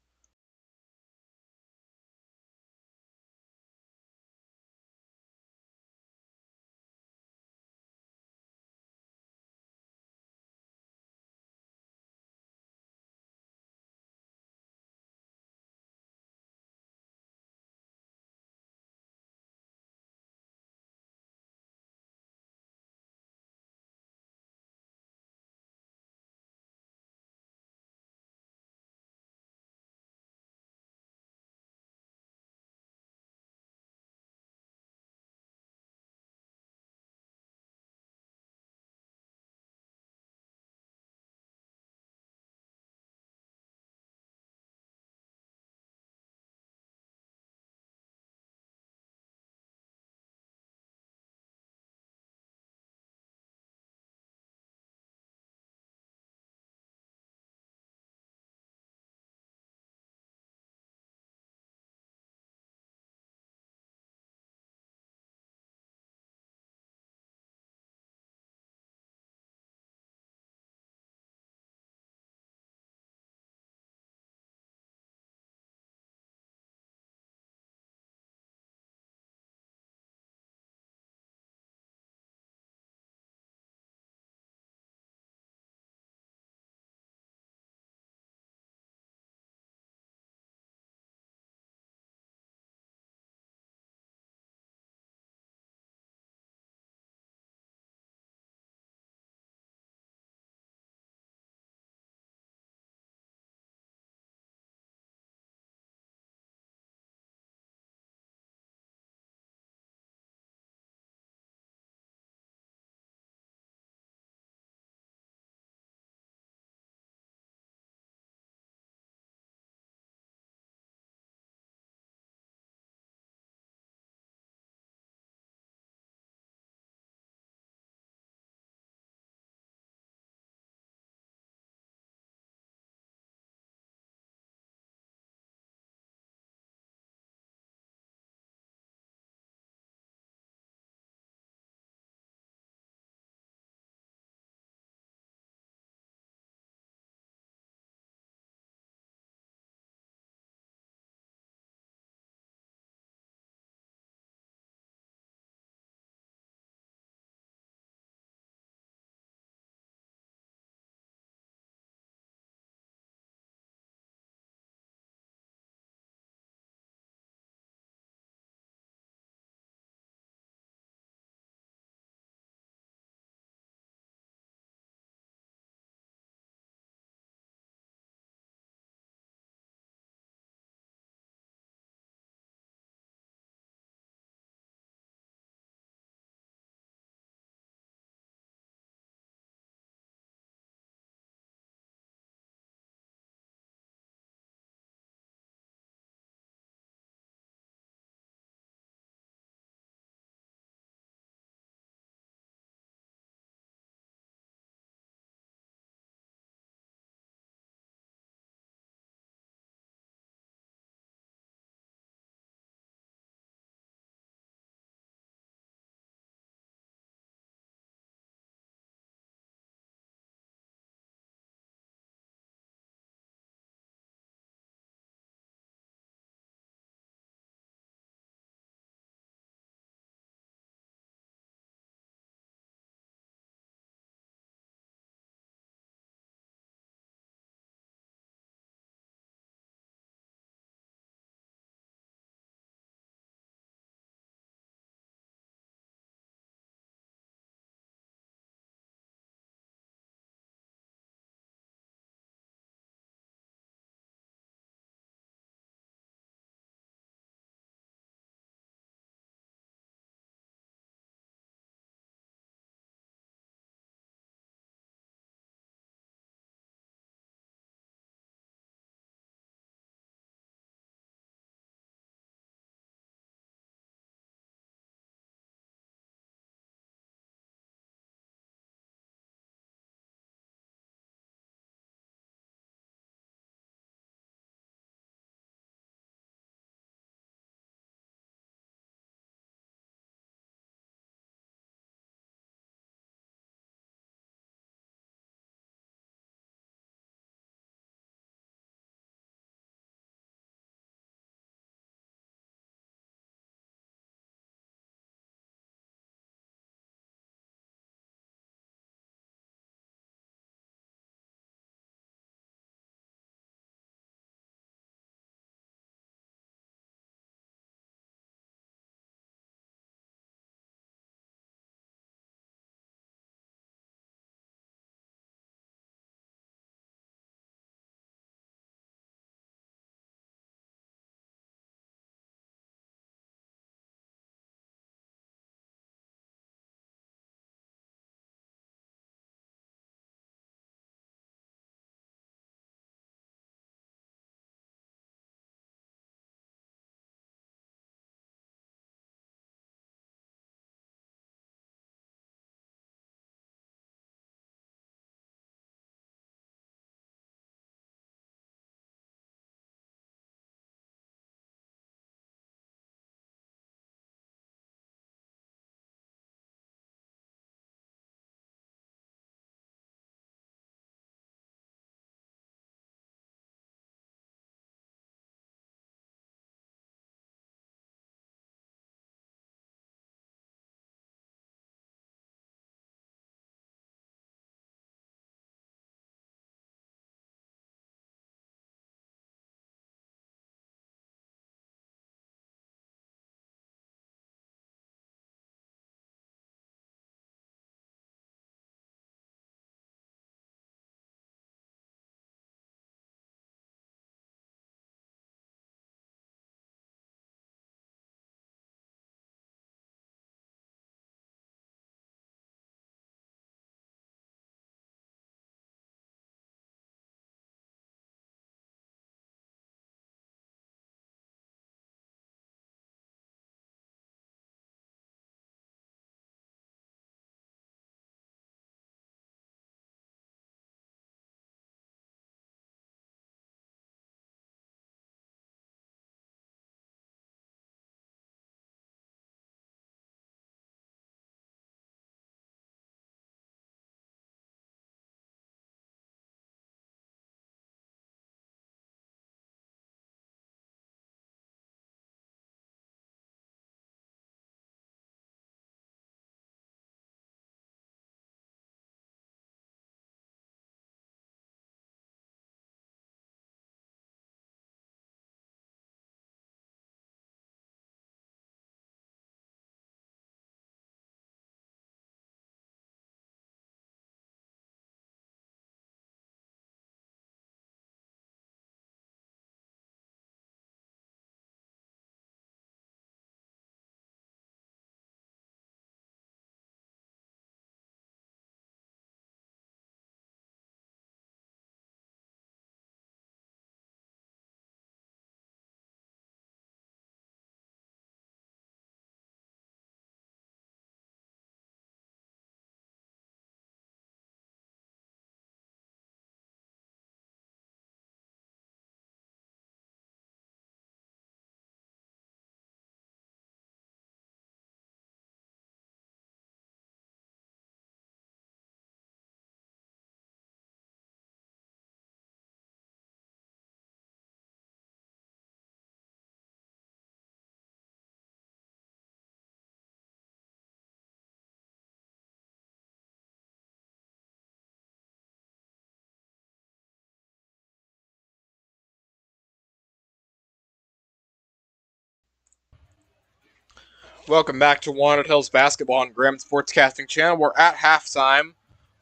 Welcome back to Walnut Hills Basketball on Graham Sportscasting Channel. We're at halftime.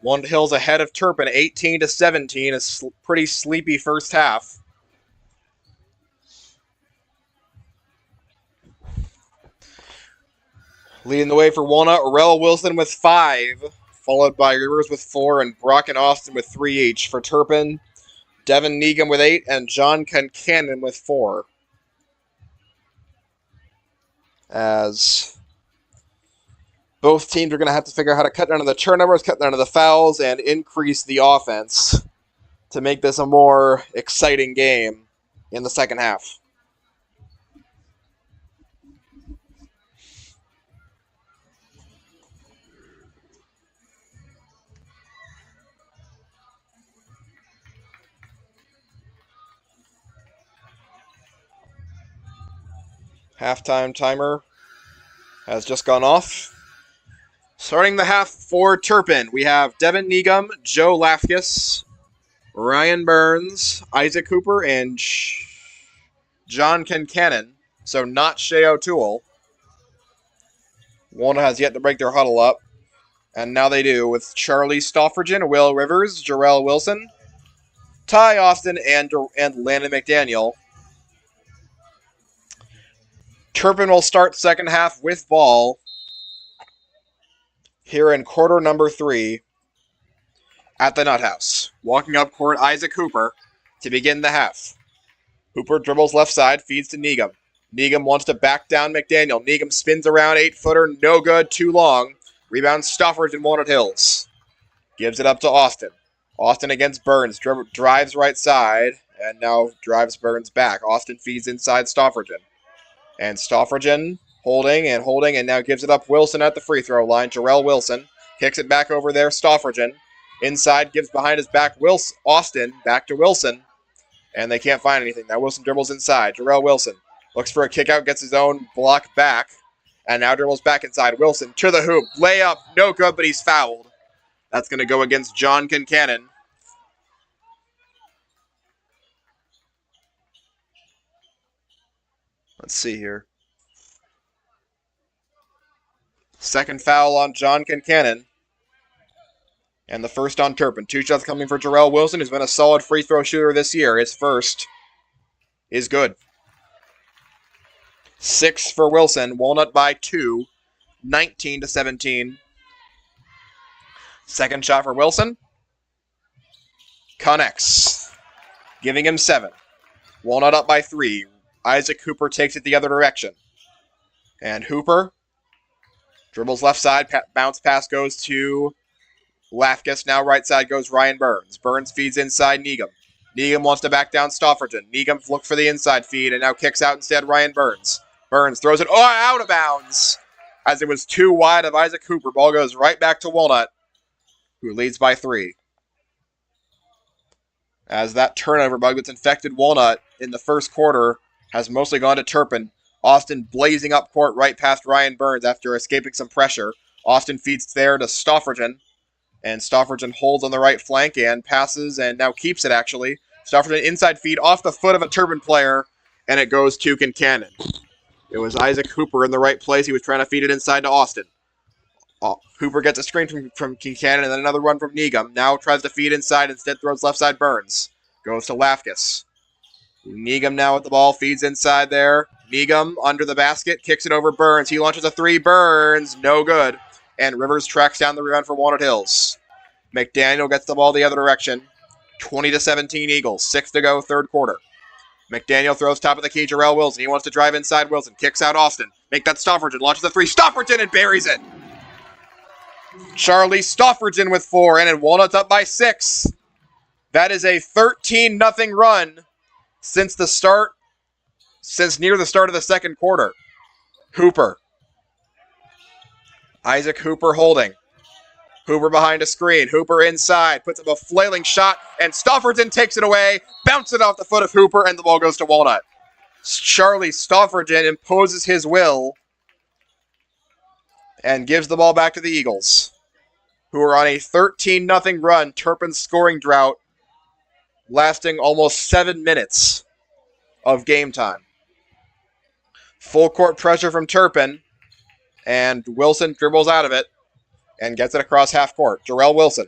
Walnut Hills ahead of Turpin, 18-17. A pretty sleepy first half. Leading the way for Walnut, Aurel Wilson with 5, followed by Rivers with 4, and Brock and Austin with 3 each. For Turpin, Devin Neegum with 8, and John Concannon with 4. As both teams are going to have to figure out how to cut down on the turnovers, cut down on the fouls, and increase the offense to make this a more exciting game in the second half. Halftime timer has just gone off. Starting the half for Turpin, we have Devin Neegum, Joe Lafkis, Ryan Burns, Isaac Cooper, and John Concannon. So not Shea O'Toole. Walnut has yet to break their huddle up. And now they do with Charlie Stoffergen, Will Rivers, Jarrell Wilson, Ty Austin, and Landon McDaniel. Turpin will start second half with ball here in quarter number 3 at the Nut House. Walking up court, Isaac Hooper to begin the half. Hooper dribbles left side, feeds to Neegum. Neegum wants to back down McDaniel. Neegum spins around, 8-footer, no good, too long. Rebound Stofford in Walnut Hills. Gives it up to Austin. Austin against Burns, drives right side, and now drives Burns back. Austin feeds inside Stoffergen. And Stoffergen holding, and now gives it up Wilson at the free throw line. Jarrell Wilson kicks it back over there. Stoffergen inside, gives behind his back. Austin back to Wilson, and they can't find anything. Now Wilson dribbles inside. Jarrell Wilson looks for a kick out, gets his own block back, and now dribbles back inside. Wilson to the hoop. Layup, no good, but he's fouled. That's going to go against John Concannon. Let's see here. Second foul on John Concannon. And the first on Turpin. 2 shots coming for Jarrell Wilson, who's been a solid free throw shooter this year. His first is good. 6 for Wilson. Walnut by 2. 19-17. Second shot for Wilson. Connects. Giving him 7. Walnut up by 3. Isaac Hooper takes it the other direction. And Hooper dribbles left side. Bounce pass goes to Lafkis. Now right side goes Ryan Burns. Burns feeds inside Neegum. Neegum wants to back down Stoffergen. Neegum looked for the inside feed and now kicks out instead Ryan Burns. Burns throws it out of bounds as it was too wide of Isaac Hooper. Ball goes right back to Walnut, who leads by 3. As that turnover bug that's infected Walnut in the first quarter has mostly gone to Turpin. Austin blazing up court right past Ryan Burns after escaping some pressure. Austin feeds there to Stoffergen. And Stoffergen holds on the right flank and passes and now keeps it, actually. Stoffergen inside feed off the foot of a Turpin player, and it goes to Concannon. It was Isaac Hooper in the right place. He was trying to feed it inside to Austin. Hooper gets a screen from Concannon and then another run from Neegum. Now tries to feed inside, instead throws left side Burns. Goes to Lafkis. Neegum now with the ball, feeds inside there. Neegum under the basket, kicks it over Burns. He launches a 3, Burns, no good. And Rivers tracks down the rebound for Walnut Hills. McDaniel gets the ball the other direction. 20-17 Eagles, 6 to go, third quarter. McDaniel throws top of the key, Jarrell Wilson. He wants to drive inside Wilson, kicks out Austin. Make that Stoffergen, launches a 3, Stoffergen and buries it. Charlie Stoffergen with 4, and then Walnut's up by 6. That is a 13-0 run since near the start of the second quarter. Hooper. Isaac Hooper holding. Hooper behind a screen. Hooper inside. Puts up a flailing shot, and Stoffergen takes it away. Bounces it off the foot of Hooper, and the ball goes to Walnut. Charlie Stoffergen imposes his will and gives the ball back to the Eagles, who are on a 13-0 run. Turpin's scoring drought lasting almost 7 minutes of game time. Full court pressure from Turpin. And Wilson dribbles out of it and gets it across half court. Jarrell Wilson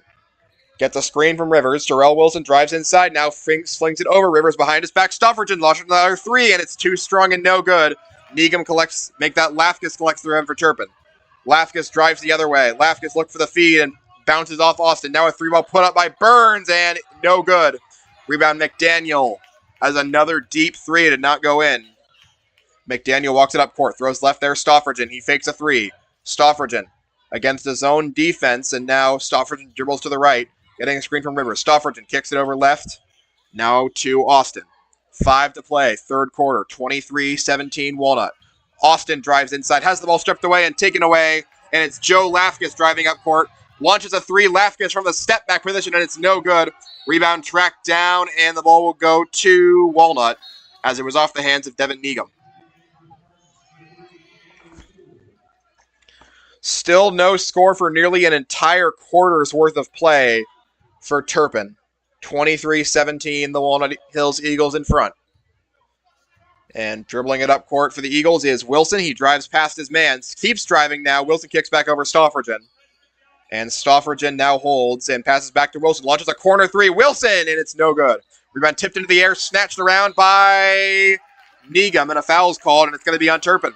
gets a screen from Rivers. Jarrell Wilson drives inside now, flings it over. Rivers behind his back. Stoffergen launches another three, and it's too strong and no good. Negum collects, make that Lafkus collects the rim for Turpin. Lafkus drives the other way. Lafkus looks for the feed and bounces off Austin. Now a three-ball put up by Burns, and no good. Rebound McDaniel has another deep three, did not go in. McDaniel walks it up court, throws left there, Stoffergen. He fakes a three. Stoffergen against his own defense, and now Stoffergen dribbles to the right, getting a screen from Rivers. Stoffergen kicks it over left, now to Austin. 5 to play, third quarter, 23-17 Walnut. Austin drives inside, has the ball stripped away and taken away, and it's Joe Lafkus driving up court. Launches a three, Lafkus from the step-back position, and it's no good. Rebound tracked down, and the ball will go to Walnut as it was off the hands of Devin Negum. Still no score for nearly an entire quarter's worth of play for Turpin. 23-17, the Walnut Hills Eagles in front. And dribbling it up court for the Eagles is Wilson. He drives past his man, keeps driving now. Wilson kicks back over Stoffergen. And Stoffergen now holds and passes back to Wilson. Launches a corner three. Wilson, and it's no good. Rebound tipped into the air, snatched around by Negum, and a foul's called, and it's going to be on Turpin.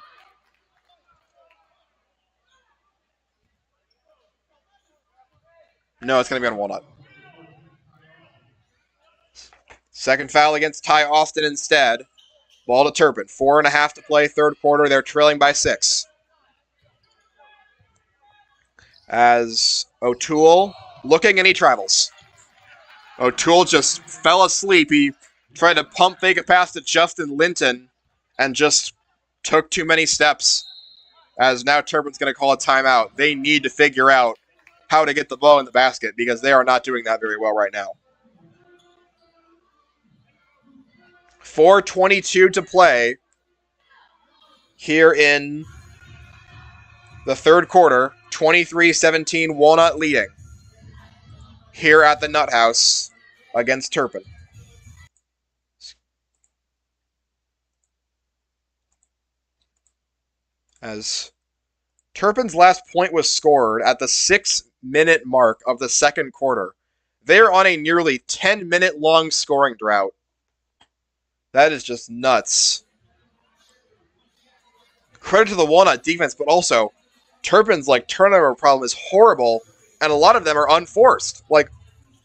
No, it's going to be on Walnut. Second foul against Ty Austin instead. Ball to Turpin. 4.5 to play, third quarter. They're trailing by 6. As O'Toole looking, and he travels. O'Toole just fell asleep. He tried to pump fake a pass to Justin Linton and just took too many steps. As now Turpin's going to call a timeout. They need to figure out how to get the ball in the basket because they are not doing that very well right now. 4:22 to play here in the third quarter. 23-17 Walnut leading here at the Nut House against Turpin. As Turpin's last point was scored at the 6-minute mark of the second quarter. They're on a nearly 10-minute long scoring drought. That is just nuts. Credit to the Walnut defense, but also Turpin's turnover problem is horrible, and a lot of them are unforced.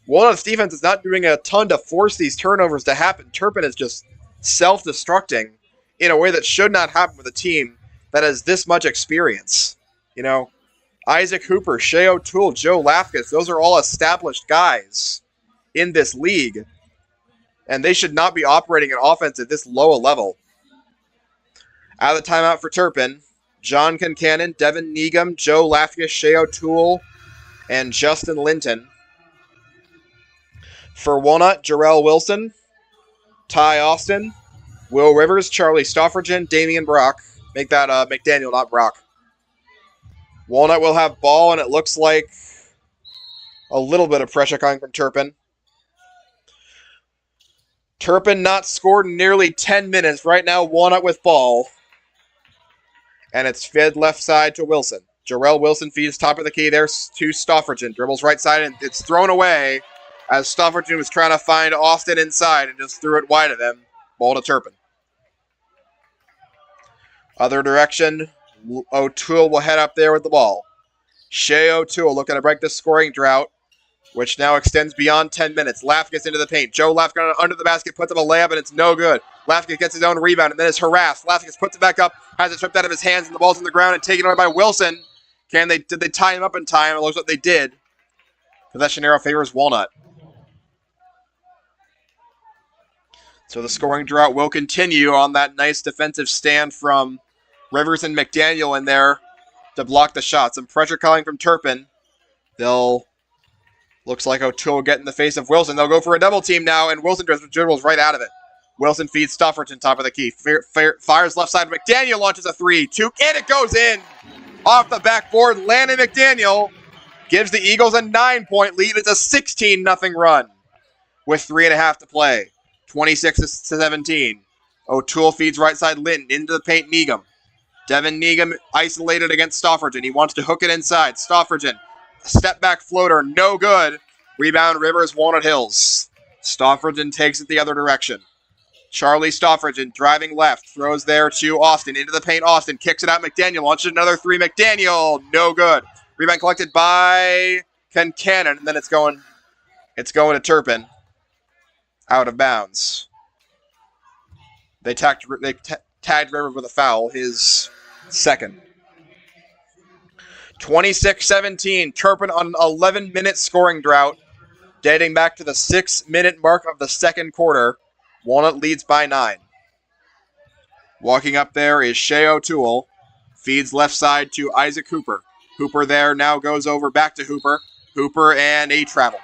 Walnut's defense is not doing a ton to force these turnovers to happen. Turpin is just self-destructing in a way that should not happen with a team that has this much experience. You know, Isaac Hooper, Shea O'Toole, Joe Lafkus, those are all established guys in this league. And they should not be operating an offense at this low a level. Out of the timeout for Turpin, John Concannon, Devin Negum, Joe Lafkus, Shea O'Toole, and Justin Linton. For Walnut, Jarrell Wilson, Ty Austin, Will Rivers, Charlie Stoffergen, Damian Brock. Make that McDaniel, not Brock. Walnut will have ball, and it looks like a little bit of pressure coming from Turpin. Turpin not scored in nearly 10 minutes. Right now, Walnut with ball. And it's fed left side to Wilson. Jarrell Wilson feeds top of the key there to Stoffergen. Dribbles right side, and it's thrown away as Stoffergen was trying to find Austin inside and just threw it wide of him. Ball to Turpin. Other direction, O'Toole will head up there with the ball. Shea O'Toole looking to break the scoring drought, which now extends beyond 10 minutes. Lafkus into the paint. Joe Lafkus under the basket, puts up a layup, and it's no good. Lafkus gets his own rebound and then is harassed. Lafkus puts it back up, has it stripped out of his hands, and the ball's on the ground and taken away by Wilson. Did they tie him up in time? It looks like they did. Possession arrow favors Walnut. So the scoring drought will continue on that nice defensive stand from Rivers and McDaniel in there to block the shot. Some pressure coming from Turpin. Looks like O'Toole will get in the face of Wilson. They'll go for a double team now, and Wilson dribbles right out of it. Wilson feeds Stoffergen top of the key. Fires left side. McDaniel launches a 3-2, and it goes in. Off the backboard, Landon McDaniel gives the Eagles a 9-point lead. It's a 16-0 run with 3.5 to play. 26-17. O'Toole feeds right side Linton into the paint. Negum. Devin Needham isolated against Stoffergen. He wants to hook it inside. Stoffergen, step back floater, no good. Rebound Rivers, Walnut Hills. Stoffergen takes it the other direction. Charlie Stoffergen driving left, throws there to Austin. Into the paint, Austin kicks it out. McDaniel launches another three. McDaniel, no good. Rebound collected by Cannon, and then it's going to Turpin. Out of bounds. They tagged Rivers with a foul, his second. 26-17, Turpin on an 11-minute scoring drought, dating back to the 6-minute mark of the second quarter. Walnut leads by 9. Walking up there is Shea O'Toole. Feeds left side to Isaac Hooper. Hooper there now goes over back to Hooper. Hooper and a travel.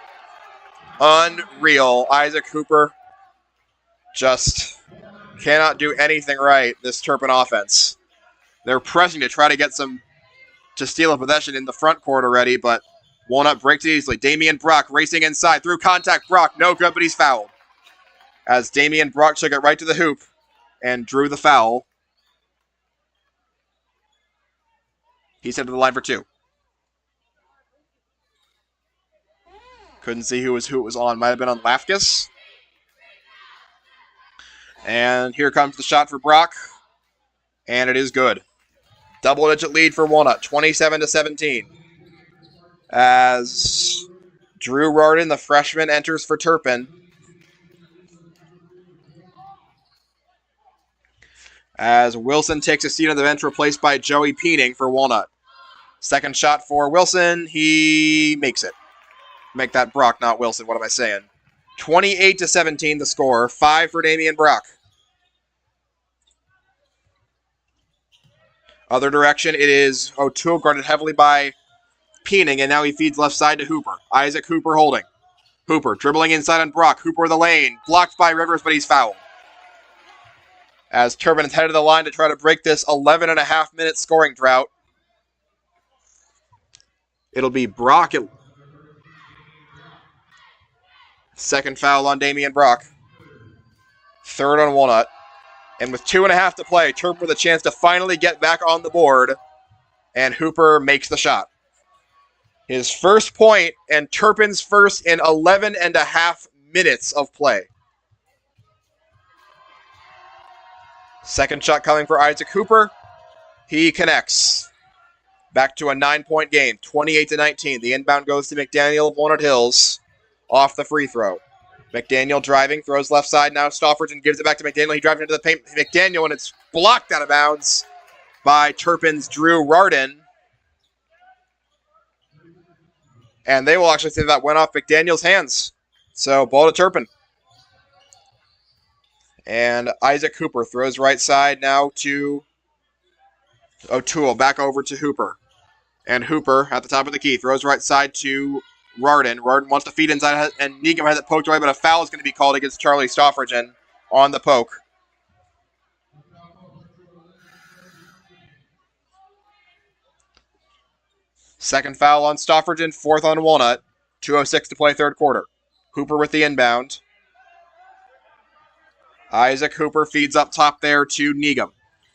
Unreal. Isaac Hooper just cannot do anything right, this Turpin offense. They're pressing to try to get to steal a possession in the front court already, but Walnut breaks it easily. Damian Brock racing inside. Through contact, Brock, no good, but he's fouled. As Damian Brock took it right to the hoop and drew the foul. He's headed to the line for 2. Couldn't see who it was on. Might have been on Lafkus. And here comes the shot for Brock. And it is good. Double-digit lead for Walnut, 27-17. As Drew Rardin, the freshman, enters for Turpin. As Wilson takes a seat on the bench, replaced by Joey Peening for Walnut. Second shot for Wilson. He makes it. Make that Brock, not Wilson. What am I saying? 28-17 the score. 5 for Damian Brock. Other direction, it is O'Toole guarded heavily by Peening, and now he feeds left side to Hooper. Isaac Hooper holding. Hooper dribbling inside on Brock. Hooper the lane. Blocked by Rivers, but he's fouled. As Turpin is headed to the line to try to break this 11.5-minute scoring drought. It'll be Brock. Second foul on Damian Brock. Third on Walnut. And with 2.5 to play, Turpin with a chance to finally get back on the board. And Hooper makes the shot. His first point and Turpin's first in 11.5 minutes of play. Second shot coming for Isaac Hooper. He connects. Back to a 9-point game, 28-19. The inbound goes to McDaniel of Walnut Hills off the free throw. McDaniel driving, throws left side. Now Stoffergen gives it back to McDaniel. He drives into the paint. McDaniel, and it's blocked out of bounds by Turpin's Drew Rardin. And they will actually say that went off McDaniel's hands. So, ball to Turpin. And Isaac Hooper throws right side now to O'Toole. Back over to Hooper. And Hooper, at the top of the key, throws right side to Rardin. Rardin wants to feed inside, and Needham has it poked away, but a foul is going to be called against Charlie Stoffergen on the poke. Second foul on Stoffergen, fourth on Walnut. 2:06 to play third quarter. Hooper with the inbound. Isaac Hooper feeds up top there to Needham.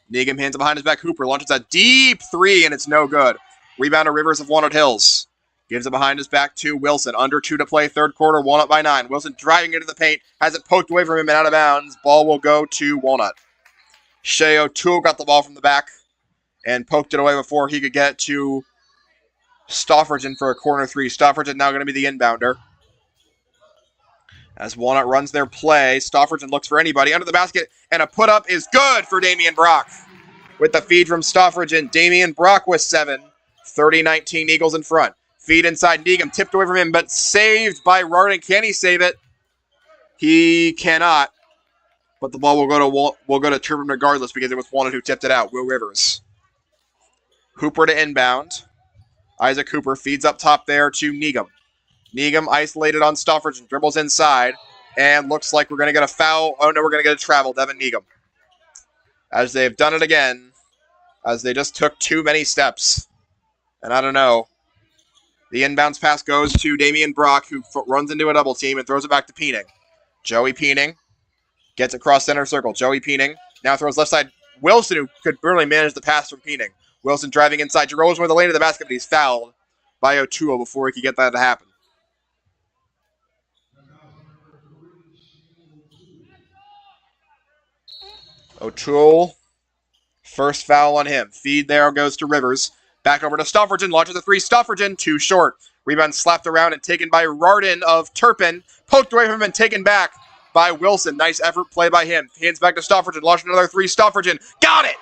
Needham hands it behind his back. Hooper launches a deep three, and it's no good. Rebound to Rivers of Walnut Hills. Gives it behind his back to Wilson. Under 2 to play third quarter. Walnut by 9. Wilson driving into the paint. Has it poked away from him and out of bounds. Ball will go to Walnut. Shea O'Toole got the ball from the back and poked it away before he could get it to Stoffergen for a corner three. Stoffergen now going to be the inbounder. As Walnut runs their play, Stoffergen looks for anybody under the basket, and a put-up is good for Damian Brock. With the feed from Stoffergen, Damian Brock with 7. 30-19 Eagles in front. Feed inside Needham, tipped away from him, but saved by Rardin. Can he save it? He cannot. But the ball will go to Turpin regardless because it was Walnut who tipped it out. Will Rivers. Hooper to inbound. Isaac Hooper feeds up top there to Needham. Needham isolated on Stoffergen, dribbles inside, and looks like we're going to get a foul. Oh, no, we're going to get a travel, Devin Needham. As they've done it again, as they just took too many steps. And I don't know. The inbounds pass goes to Damian Brock, who runs into a double team and throws it back to Peening. Joey Peening gets across center circle. Joey Peening now throws left side Wilson, who could barely manage the pass from Peening. Wilson driving inside. Giroux with the lane of the basket, but he's fouled by O'Toole before he could get that to happen. O'Toole, first foul on him. Feed there goes to Rivers. Back over to Stoffergen. Launches a three. Stoffergen, too short. Rebound slapped around and taken by Rardin of Turpin. Poked away from him and taken back by Wilson. Nice effort play by him. Hands back to Stoffergen. Launching another three. Stoffergen. Got it!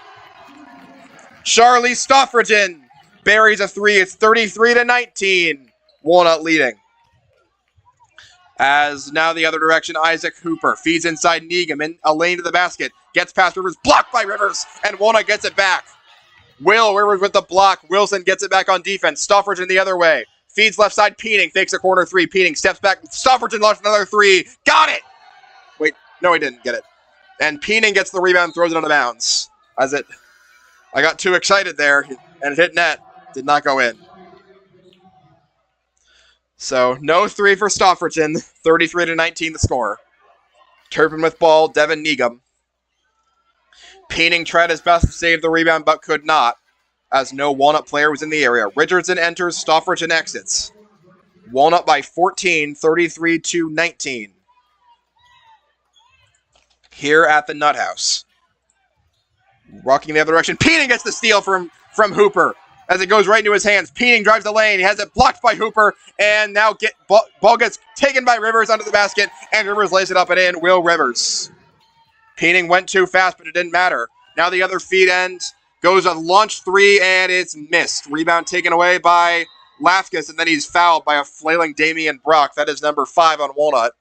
Charlie Stoffergen buries a three. It's 33-19. Walnut leading. As now the other direction, Isaac Hooper feeds inside Needham in a lane to the basket. Gets past Rivers. Blocked by Rivers. And Walnut gets it back. Will Rivers with the block. Wilson gets it back on defense. Stoffergen the other way. Feeds left side. Peening fakes a corner three. Peening steps back. Stoffergen launched another three. Got it! Wait, no, he didn't get it. And Peening gets the rebound, throws it out of bounds. I got too excited there, and it hit net. Did not go in. So, no three for Stoffergen. 33-19 the score. Turpin with ball. Devin Needham. Peening tried his best to save the rebound, but could not, as no Walnut player was in the area. Richardson enters. Stoffergen exits. Walnut by 14, 33-19. Here at the Nut House. Rocking the other direction. Peening gets the steal from Hooper as it goes right into his hands. Peening drives the lane. He has it blocked by Hooper. And now ball gets taken by Rivers under the basket. And Rivers lays it up and in. Will Rivers. Peening went too fast, but it didn't matter. Now the other feed end goes a launch three, and it's missed. Rebound taken away by Lafkas, and then he's fouled by a flailing Damian Brock. That is number 5 on Walnut.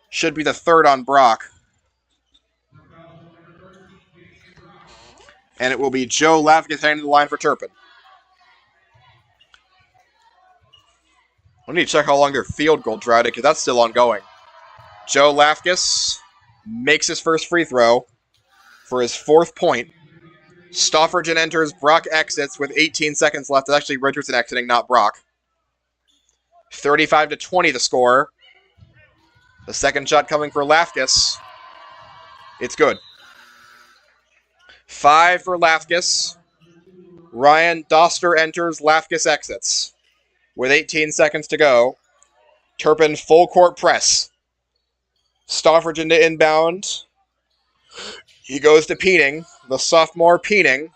Should be the 3rd on Brock. And it will be Joe Lafkas heading to the line for Turpin. I need to check how long their field goal drought is, because that's still ongoing. Joe Lafkas makes his first free throw for his 4th point. Stoffergen enters. Brock exits with 18 seconds left. It's actually Richardson exiting, not Brock. 35-20 the score. The second shot coming for Lafkas. It's good. 5 for Lafkas. Ryan Doster enters. Lafkas exits. With 18 seconds to go. Turpin full court press. Stoffergen to inbound. He goes to Peening. The sophomore Peening.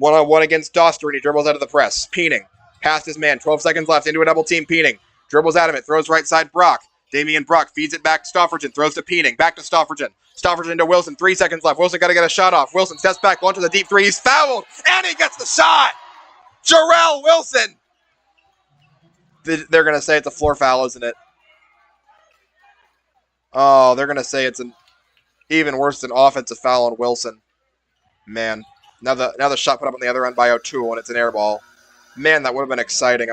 1-on-1 against Doster, and he dribbles out of the press. Peening. Past his man. 12 seconds left. Into a double team. Peening. Dribbles out of it. Throws right side Brock. Damian Brock feeds it back to Stoffergen. Throws to Peening. Back to Stoffergen. Stoffergen to Wilson. 3 seconds left. Wilson got to get a shot off. Wilson steps back. Launches a deep three. He's fouled. And he gets the shot. Jarrell Wilson. They're going to say it's a floor foul, isn't it? Oh, they're going to say it's an even worse than offensive foul on Wilson. Man. Now the shot put up on the other end by O'Toole, and it's an air ball. Man, that would have been exciting.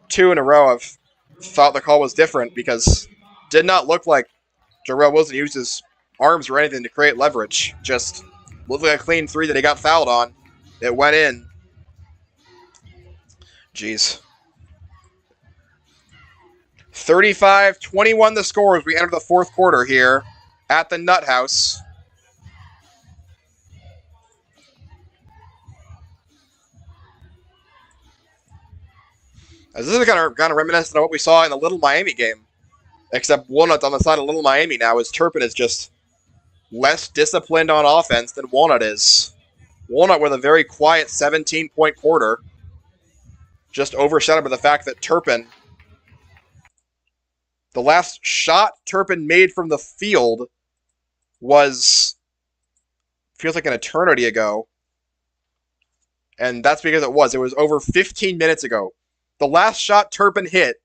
2 in a row I've thought the call was different, because did not look like Jarrell Wilson used his arms or anything to create leverage. Just looked like a clean three that he got fouled on. It went in. Jeez. 35-21 the score as we enter the 4th quarter here at the Nut House. This is kind of reminiscent of what we saw in the Little Miami game. Except Walnut's on the side of Little Miami now, as Turpin is just less disciplined on offense than Walnut is. Walnut with a very quiet 17-point quarter. Just overshadowed by the fact that Turpin, the last shot Turpin made from the field feels like an eternity ago. And that's because it was over 15 minutes ago. The last shot Turpin hit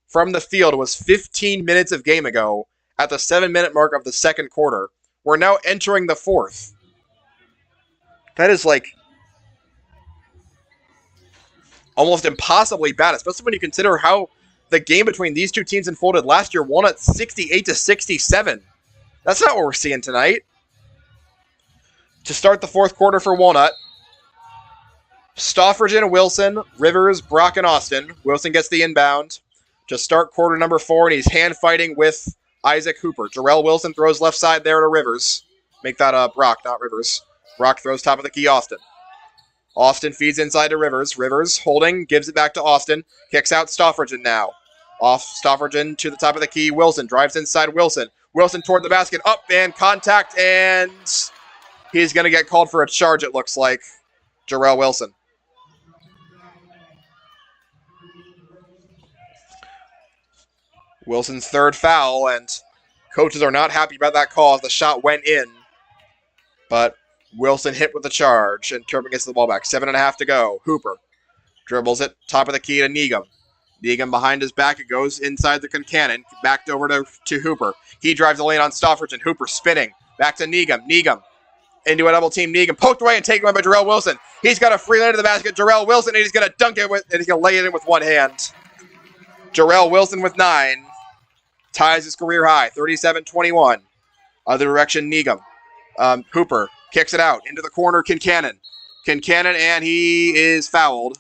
from the field was 15 minutes of game ago at the 7-minute mark of the 2nd quarter. We're now entering the 4th. That is almost impossibly bad, especially when you consider how the game between these two teams unfolded last year. Walnut 68-67. That's not what we're seeing tonight. To start the 4th quarter for Walnut, Stoffergen, Wilson, Rivers, Brock, and Austin. Wilson gets the inbound to start quarter number 4, and he's hand fighting with Isaac Hooper. Jarrell Wilson throws left side there to Rivers. Make that Brock, not Rivers. Brock throws top of the key, Austin. Austin feeds inside to Rivers. Rivers holding, gives it back to Austin. Kicks out Stoffridgen now. Off Stoffridgen to the top of the key. Wilson drives inside Wilson. Wilson toward the basket. Up and contact, and he's going to get called for a charge, it looks like. Jarrell Wilson. Wilson's third foul, and coaches are not happy about that call as the shot went in. But Wilson hit with the charge, and Turpin gets the ball back. 7.5 to go. Hooper dribbles it, top of the key to Negum. Negum behind his back. It goes inside the Concannon. Backed over to Hooper. He drives the lane on Stoffridgen. Hooper spinning. Back to Negum. Negum into a double team. Negum poked away and taken away by Jarrell Wilson. He's got a free lane to the basket. Jarrell Wilson, and he's going to dunk it with, and he's going to lay it in with one hand. Jarrell Wilson with 9. Ties his career high. 37-21. Other direction, Negum. Hooper kicks it out into the corner. Concannon, and he is fouled.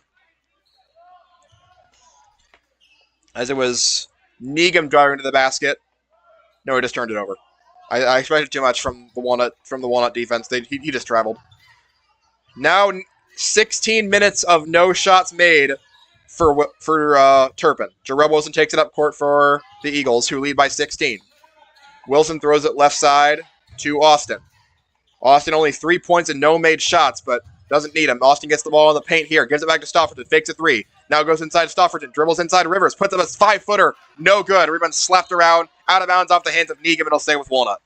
As it was Negum driving to the basket. No, he just turned it over. I expected too much from the Walnut defense. He just traveled. Now 16 minutes of no shots made for Turpin. Jarrell Wilson takes it up court for the Eagles, who lead by 16. Wilson throws it left side to Austin. Austin only 3 points and no made shots, but doesn't need him. Austin gets the ball in the paint here. Gives it back to Stoffridgen. Fakes a 3. Now goes inside Stoffridgen. Dribbles inside Rivers. Puts up a 5-footer. No good. Rebound slapped around. Out of bounds off the hands of Negum. It'll stay with Walnut.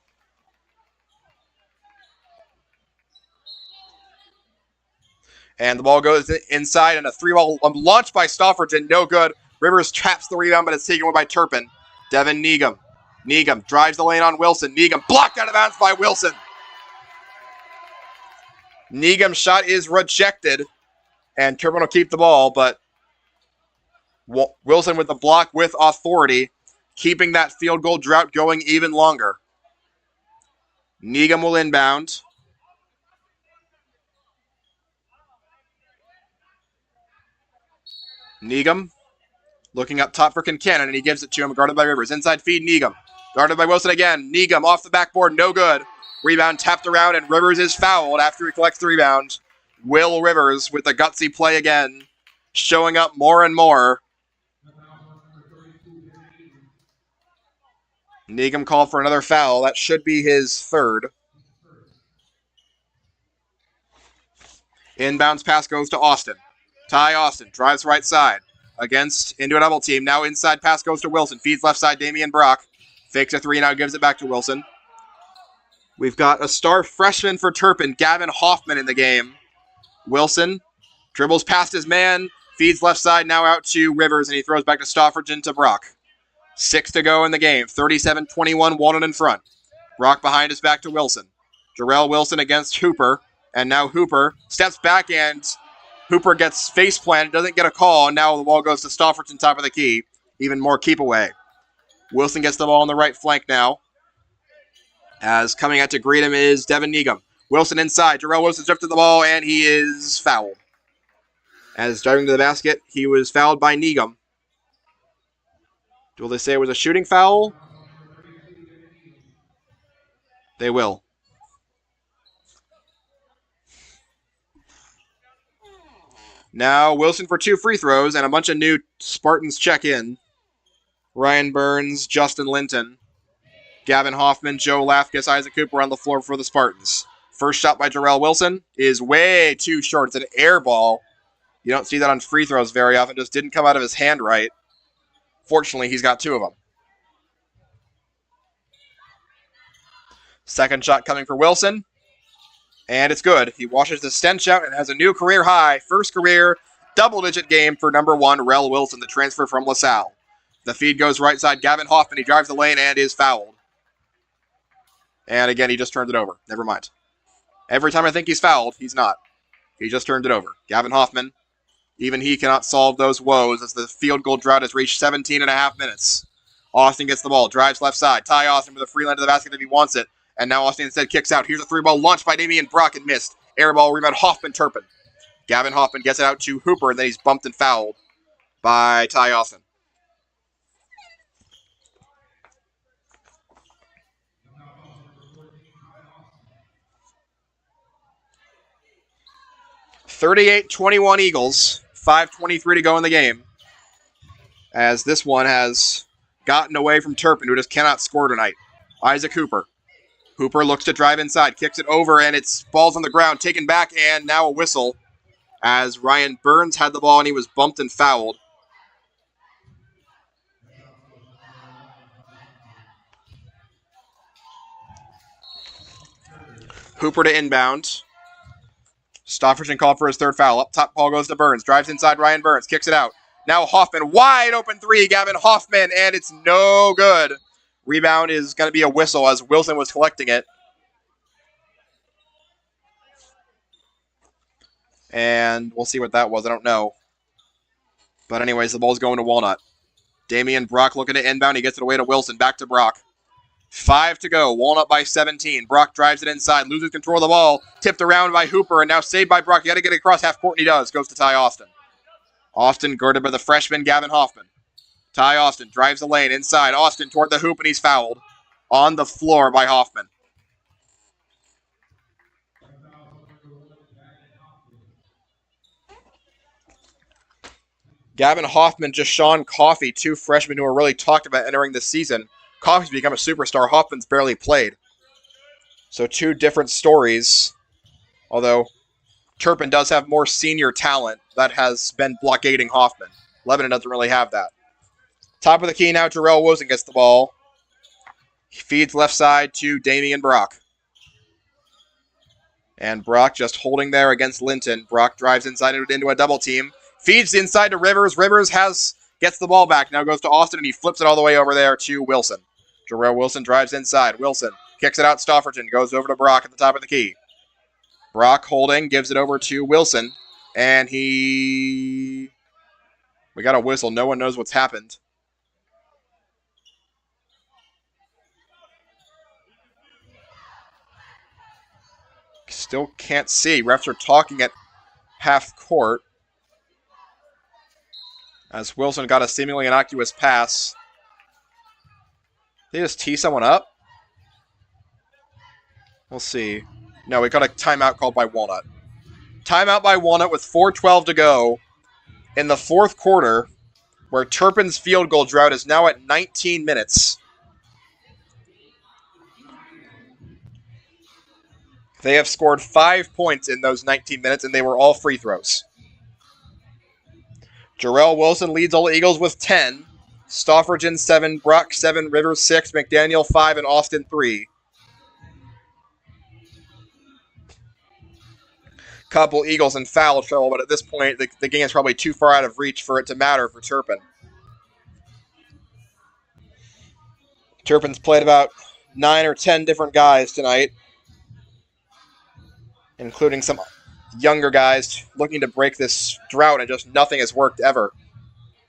And the ball goes inside, and a 3-ball launched by Stoffridgen. No good. Rivers traps the rebound, but it's taken away by Turpin. Devin Negum. Negum drives the lane on Wilson. Negum blocked out of bounds by Wilson. Negum's shot is rejected, and Turpin will keep the ball, but Wilson with the block with authority, keeping that field goal drought going even longer. Negum will inbound. Negum looking up top for Concannon, and he gives it to him, guarded by Rivers. Inside feed, Negum. Guarded by Wilson again. Negum off the backboard, no good. Rebound tapped around, and Rivers is fouled after he collects the rebound. Will Rivers with the gutsy play again, showing up more and more. Negum called for another foul. That should be his third. Inbounds pass goes to Austin. Ty Austin drives right side into a double team. Now inside pass goes to Wilson. Feeds left side, Damian Brock. Fakes a 3, now gives it back to Wilson. We've got a star freshman for Turpin, Gavin Hoffman, in the game. Wilson dribbles past his man, feeds left side, now out to Rivers, and he throws back to Stoffridgen to Brock. 6 to go in the game. 37-21, Walnut in front. Brock behind his back to Wilson. Jarrell Wilson against Hooper, and now Hooper steps back, and Hooper gets face planted, doesn't get a call, and now the ball goes to Stoffridgen, top of the key. Even more keep away. Wilson gets the ball on the right flank now. As coming out to greet him is Devin Negum. Wilson inside. Jarrell Wilson drifted the ball, and he is fouled. As driving to the basket, he was fouled by Negum. Will they say it was a shooting foul? They will. Now Wilson for 2 free throws, and a bunch of new Spartans check in. Ryan Burns, Justin Linton, Gavin Hoffman, Joe Lafkus, Isaac Cooper on the floor for the Spartans. First shot by Jarrell Wilson is way too short. It's an air ball. You don't see that on free throws very often. Just didn't come out of his hand right. Fortunately, he's got 2 of them. Second shot coming for Wilson. And it's good. He washes the stench out and has a new career high. First career double-digit game for number 1, Rel Wilson, the transfer from LaSalle. The feed goes right side. Gavin Hoffman, he drives the lane and is fouled. And again, he just turned it over. Never mind. Every time I think he's fouled, he's not. He just turned it over. Gavin Hoffman, even he cannot solve those woes as the field goal drought has reached 17.5 minutes. Austin gets the ball, drives left side. Ty Austin with a free line to the basket if he wants it. And now Austin instead kicks out. Here's a 3-ball launched by Damian Brock and missed. Air ball, rebound, Hoffman, Turpin. Gavin Hoffman gets it out to Hooper, and then he's bumped and fouled by Ty Austin. 38-21 Eagles. 5:23 to go in the game. As this one has gotten away from Turpin, who just cannot score tonight. Isaac Hooper. Hooper looks to drive inside, kicks it over, and it falls on the ground, taken back, and now a whistle as Ryan Burns had the ball and he was bumped and fouled. Hooper to inbound. Stofferson called for his third foul. Up top, ball goes to Burns. Drives inside, Ryan Burns. Kicks it out. Now Hoffman, wide open three. Gavin Hoffman, and it's no good. Rebound is going to be a whistle as Wilson was collecting it. And we'll see what that was. I don't know. But anyways, the ball's going to Walnut. Damian Brock looking to inbound. He gets it away to Wilson. Back to Brock. 5 to go. Walnut by 17. Brock drives it inside. Loses control of the ball. Tipped around by Hooper. And now saved by Brock. You got to get it across half court, and he does. Goes to Ty Austin. Austin guarded by the freshman Gavin Hoffman. Ty Austin drives the lane inside. Austin toward the hoop, and he's fouled. On the floor by Hoffman. Gavin Hoffman, just Sean Coffey, two freshmen who were really talked about entering this season. Coffey's become a superstar. Hoffman's barely played. So two different stories. Although Turpin does have more senior talent that has been blockading Hoffman. Lebanon doesn't really have that. Top of the key now, Jarrell Wilson gets the ball. He feeds left side to Damian Brock. And Brock just holding there against Linton. Brock drives inside into a double team. Feeds inside to Rivers. Rivers gets the ball back. Now goes to Austin, and he flips it all the way over there to Wilson. Jarrell Wilson drives inside. Wilson kicks it out. Stofferton goes over to Brock at the top of the key. Brock holding, gives it over to Wilson. And we got a whistle. No one knows what's happened. Still can't see. Refs are talking at half court. As Wilson got a seemingly innocuous pass. Did they just tee someone up? We'll see. No, we got a timeout called by Walnut. Timeout by Walnut with 4:12 to go in the fourth quarter, where Turpin's field goal drought is now at 19 minutes. They have scored 5 points in those 19 minutes, and they were all free throws. Jarrell Wilson leads all Eagles with 10. Stoffergen 7, Brock 7, Rivers 6, McDaniel 5, and Austin 3. Couple Eagles in foul trouble, but at this point, the game is probably too far out of reach for it to matter for Turpin. Turpin's played about 9 or 10 different guys tonight, including some younger guys looking to break this drought, and just nothing has worked ever.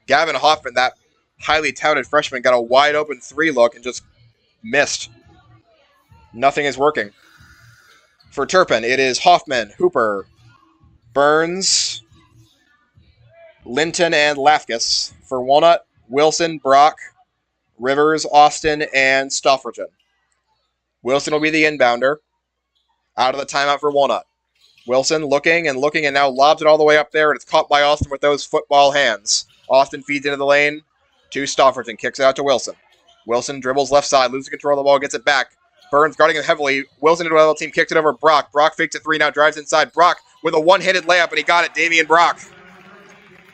Gavin Hoffman, that highly touted freshman, got a wide open three look and just missed. Nothing is working. For Turpin, it is Hoffman, Hooper, Burns, Linton, and Lafkus. For Walnut, Wilson, Brock, Rivers, Austin, and Stofferton. Wilson will be the inbounder. Out of the timeout for Walnut. Wilson looking, and now lobs it all the way up there, and it's caught by Austin with those football hands. Austin feeds into the lane to Stofferton, kicks it out to Wilson. Wilson dribbles left side, loses control of the ball, gets it back. Burns guarding it heavily. Wilson into another team, kicked it over Brock. Brock fakes a three, now drives inside. Brock with a one-handed layup, and he got it. Damian Brock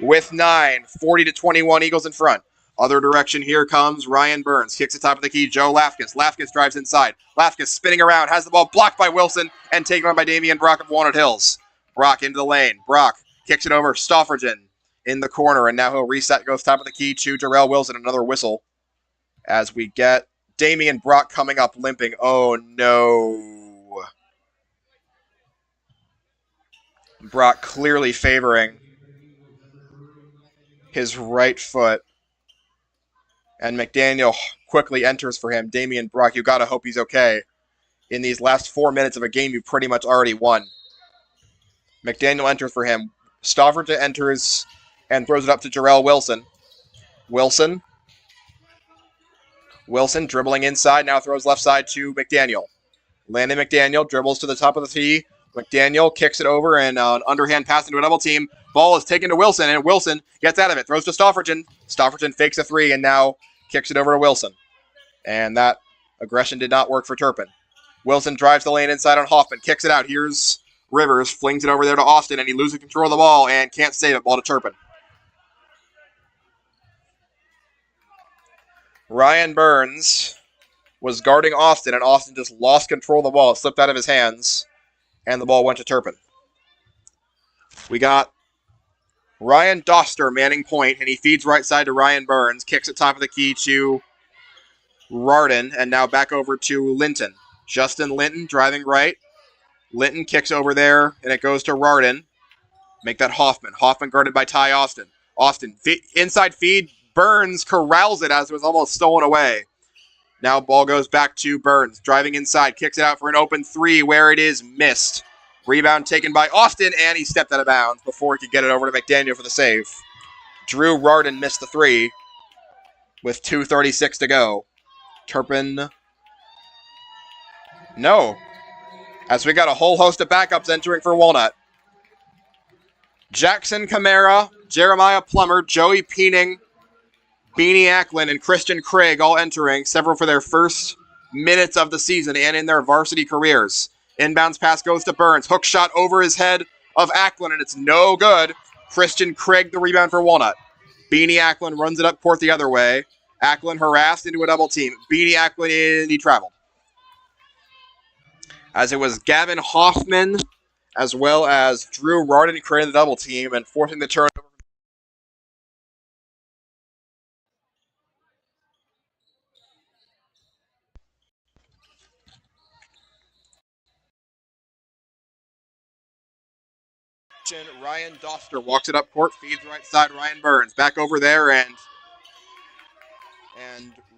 with 9. 40-21, Eagles in front. Other direction, here comes Ryan Burns. Kicks the top of the key, Joe Lafkus. Lafkus drives inside. Lafkus spinning around, has the ball blocked by Wilson, and taken on by Damian Brock of Walnut Hills. Brock into the lane. Brock kicks it over. Stoffergen in the corner, and now he'll reset, goes top of the key to Jarrell Wilson. Another whistle as we get Damian Brock coming up limping. Oh, no. Brock clearly favoring his right foot. And McDaniel quickly enters for him. Damian Brock, you got to hope he's okay. In these last 4 minutes of a game, you pretty much already won. McDaniel enters for him. Stofferton enters and throws it up to Jarrell Wilson. Wilson dribbling inside, now throws left side to McDaniel. Landon McDaniel dribbles to the top of the tee, McDaniel kicks it over and an underhand pass into a double team. Ball is taken to Wilson, and Wilson gets out of it. Throws to Stoffergen. Stoffergen fakes a three and now kicks it over to Wilson. And that aggression did not work for Turpin. Wilson drives the lane inside on Hoffman. Kicks it out. Here's Rivers. Flings it over there to Austin, and he loses control of the ball and can't save it. Ball to Turpin. Ryan Burns was guarding Austin, and Austin just lost control of the ball. It slipped out of his hands, and the ball went to Turpin. We got Ryan Doster manning point, and he feeds right side to Ryan Burns. Kicks it top of the key to Rardin, and now back over to Linton. Justin Linton driving right. Linton kicks over there, and it goes to Rardin. Make that Hoffman. Hoffman guarded by Ty Austin. Austin, inside feed. Burns corrals it as it was almost stolen away. Now ball goes back to Burns. Driving inside. Kicks it out for an open three where it is missed. Rebound taken by Austin, and he stepped out of bounds before he could get it over to McDaniel for the save. Drew Rardin missed the three with 2:36 to go. Turpin. No. As we got a whole host of backups entering for Walnut. Jackson Camara, Jeremiah Plummer, Joey Peening, Beanie Acklin, and Christian Craig all entering, several for their first minutes of the season and in their varsity careers. Inbounds pass goes to Burns. Hook shot over his head of Acklin, and it's no good. Christian Craig the rebound for Walnut. Beanie Acklin runs it up court the other way. Acklin harassed into a double team. Beanie Acklin, he traveled. As it was Gavin Hoffman as well as Drew Rardin creating the double team and forcing the turnover. Ryan Doster walks it up court, feeds right side Ryan Burns. Back over there, and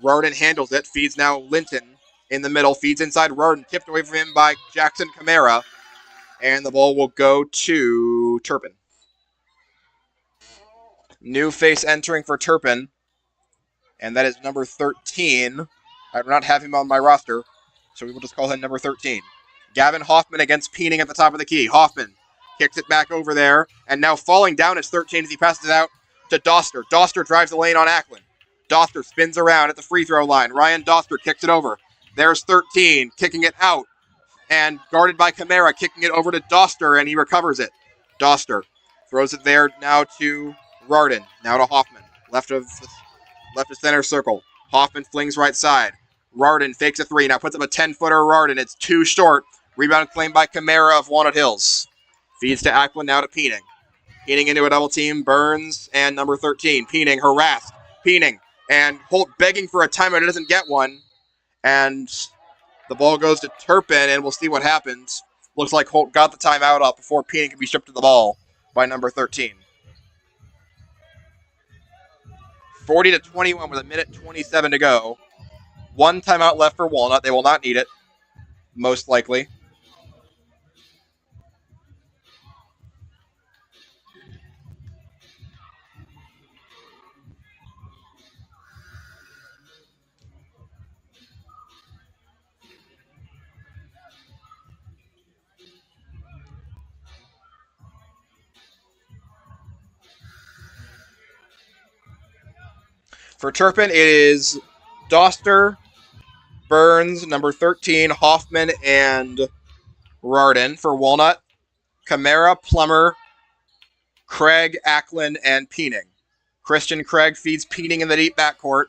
Rardin handles it. Feeds now Linton in the middle. Feeds inside Rardin. Tipped away from him by Jackson Camara. And the ball will go to Turpin. New face entering for Turpin. And that is number 13. I do not have him on my roster, so we will just call him number 13. Gavin Hoffman against Peening at the top of the key. Hoffman kicks it back over there, and now falling down is 13 as he passes it out to Doster. Doster drives the lane on Acklin. Doster spins around at the free throw line. Ryan Doster kicks it over. There's 13, kicking it out, and guarded by Camara, kicking it over to Doster, and he recovers it. Doster throws it there now to Rardin, now to Hoffman, left of center circle. Hoffman flings right side. Rardin fakes a three, now puts up a 10-footer. Rardin, it's too short. Rebound claimed by Camara of Walnut Hills. Feeds to Acklin, now to Peening. Peening into a double team. Burns and number 13. Peening harassed. Peening and Holt begging for a timeout. He doesn't get one. And the ball goes to Turpin, and we'll see what happens. Looks like Holt got the timeout up before Peening could be stripped of the ball by number 13. 40-21 with a minute 27 to go. One timeout left for Walnut. They will not need it, most likely. For Turpin, it is Doster, Burns, number 13, Hoffman, and Rardin. For Walnut, Camara, Plummer, Craig, Acklin, and Peening. Christian Craig feeds Peening in the deep backcourt,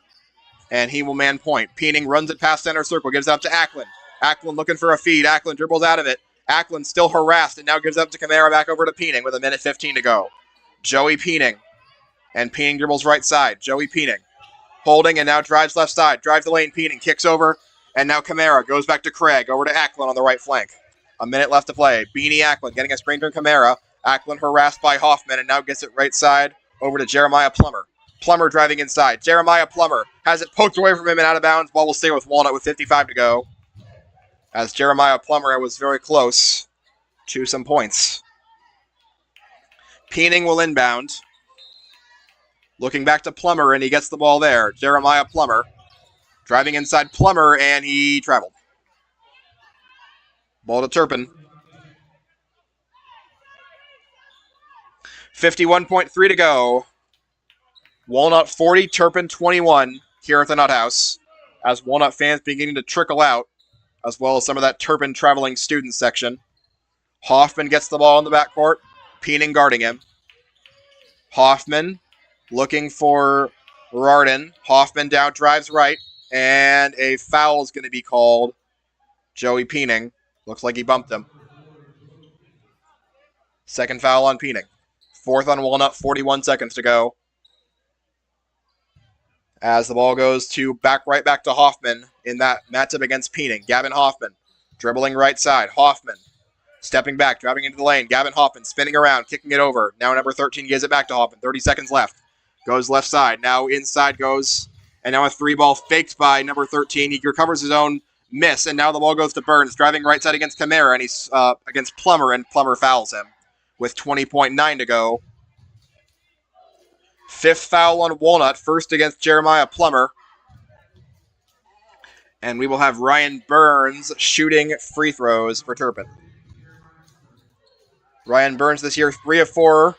and he will man point. Peening runs it past center circle, gives it up to Acklin. Acklin looking for a feed. Acklin dribbles out of it. Acklin still harassed, and now gives up to Camara, back over to Peening with a minute 15 to go. Joey Peening, and Peening dribbles right side. Joey Peening. Holding and now drives left side. Drives the lane, Peening kicks over. And now Camara goes back to Craig. Over to Acklin on the right flank. A minute left to play. Beanie Acklin getting a screen from Camara. Acklin harassed by Hoffman and now gets it right side over to Jeremiah Plummer. Plummer driving inside. Jeremiah Plummer has it poked away from him and out of bounds. Ball will stay with Walnut with 55 to go. As Jeremiah Plummer was very close to some points. Peening will inbound. Looking back to Plummer, and he gets the ball there. Jeremiah Plummer. Driving inside Plummer, and he traveled. Ball to Turpin. 51.3 to go. Walnut 40, Turpin 21 here at the Nut House, as Walnut fans beginning to trickle out, as well as some of that Turpin traveling student section. Hoffman gets the ball in the backcourt, Peening guarding him. Hoffman looking for Rardin. Hoffman down, drives right, and a foul is going to be called. Joey Peening. Looks like he bumped him. Second foul on Peening. Fourth on Walnut, 41 seconds to go. As the ball goes right back to Hoffman in that matchup against Peening. Gavin Hoffman dribbling right side. Hoffman stepping back, driving into the lane. Gavin Hoffman spinning around, kicking it over. Now number 13 gives it back to Hoffman. 30 seconds left. Goes left side. Now inside goes. And now a three ball faked by number 13. He recovers his own miss. And now the ball goes to Burns. Driving right side against Camara. And he's against Plummer. And Plummer fouls him with 20.9 to go. Fifth foul on Walnut. First against Jeremiah Plummer. And we will have Ryan Burns shooting free throws for Turpin. Ryan Burns this year 3 of 4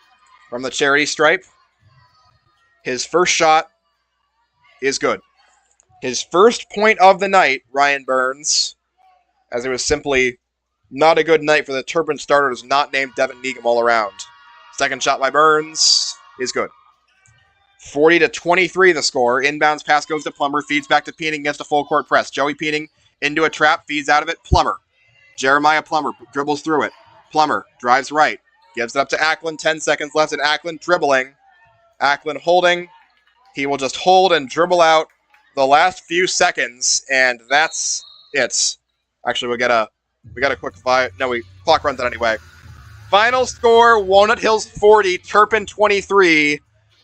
from the charity stripe. His first shot is good. His first point of the night, Ryan Burns, as it was simply not a good night for the Turpin starters not named Devin Needham all around. Second shot by Burns is good. 40-23 the score. Inbounds pass goes to Plummer, feeds back to Peening against a full court press. Joey Peening into a trap, feeds out of it. Plummer. Jeremiah Plummer dribbles through it. Plummer drives right, gives it up to Ackland. 10 seconds left, and Ackland dribbling. Ackland holding. He will just hold and dribble out the last few seconds, and that's it. Actually, we got a quick clock runs out anyway. Final score: Walnut Hills 40, Turpin 23.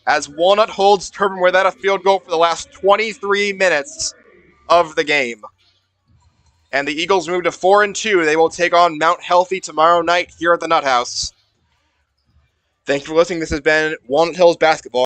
As Walnut holds Turpin without a field goal for the last 23 minutes of the game. And the Eagles move to 4-2. They will take on Mount Healthy tomorrow night here at the Nut House. Thank you for listening. This has been Walnut Hills Basketball.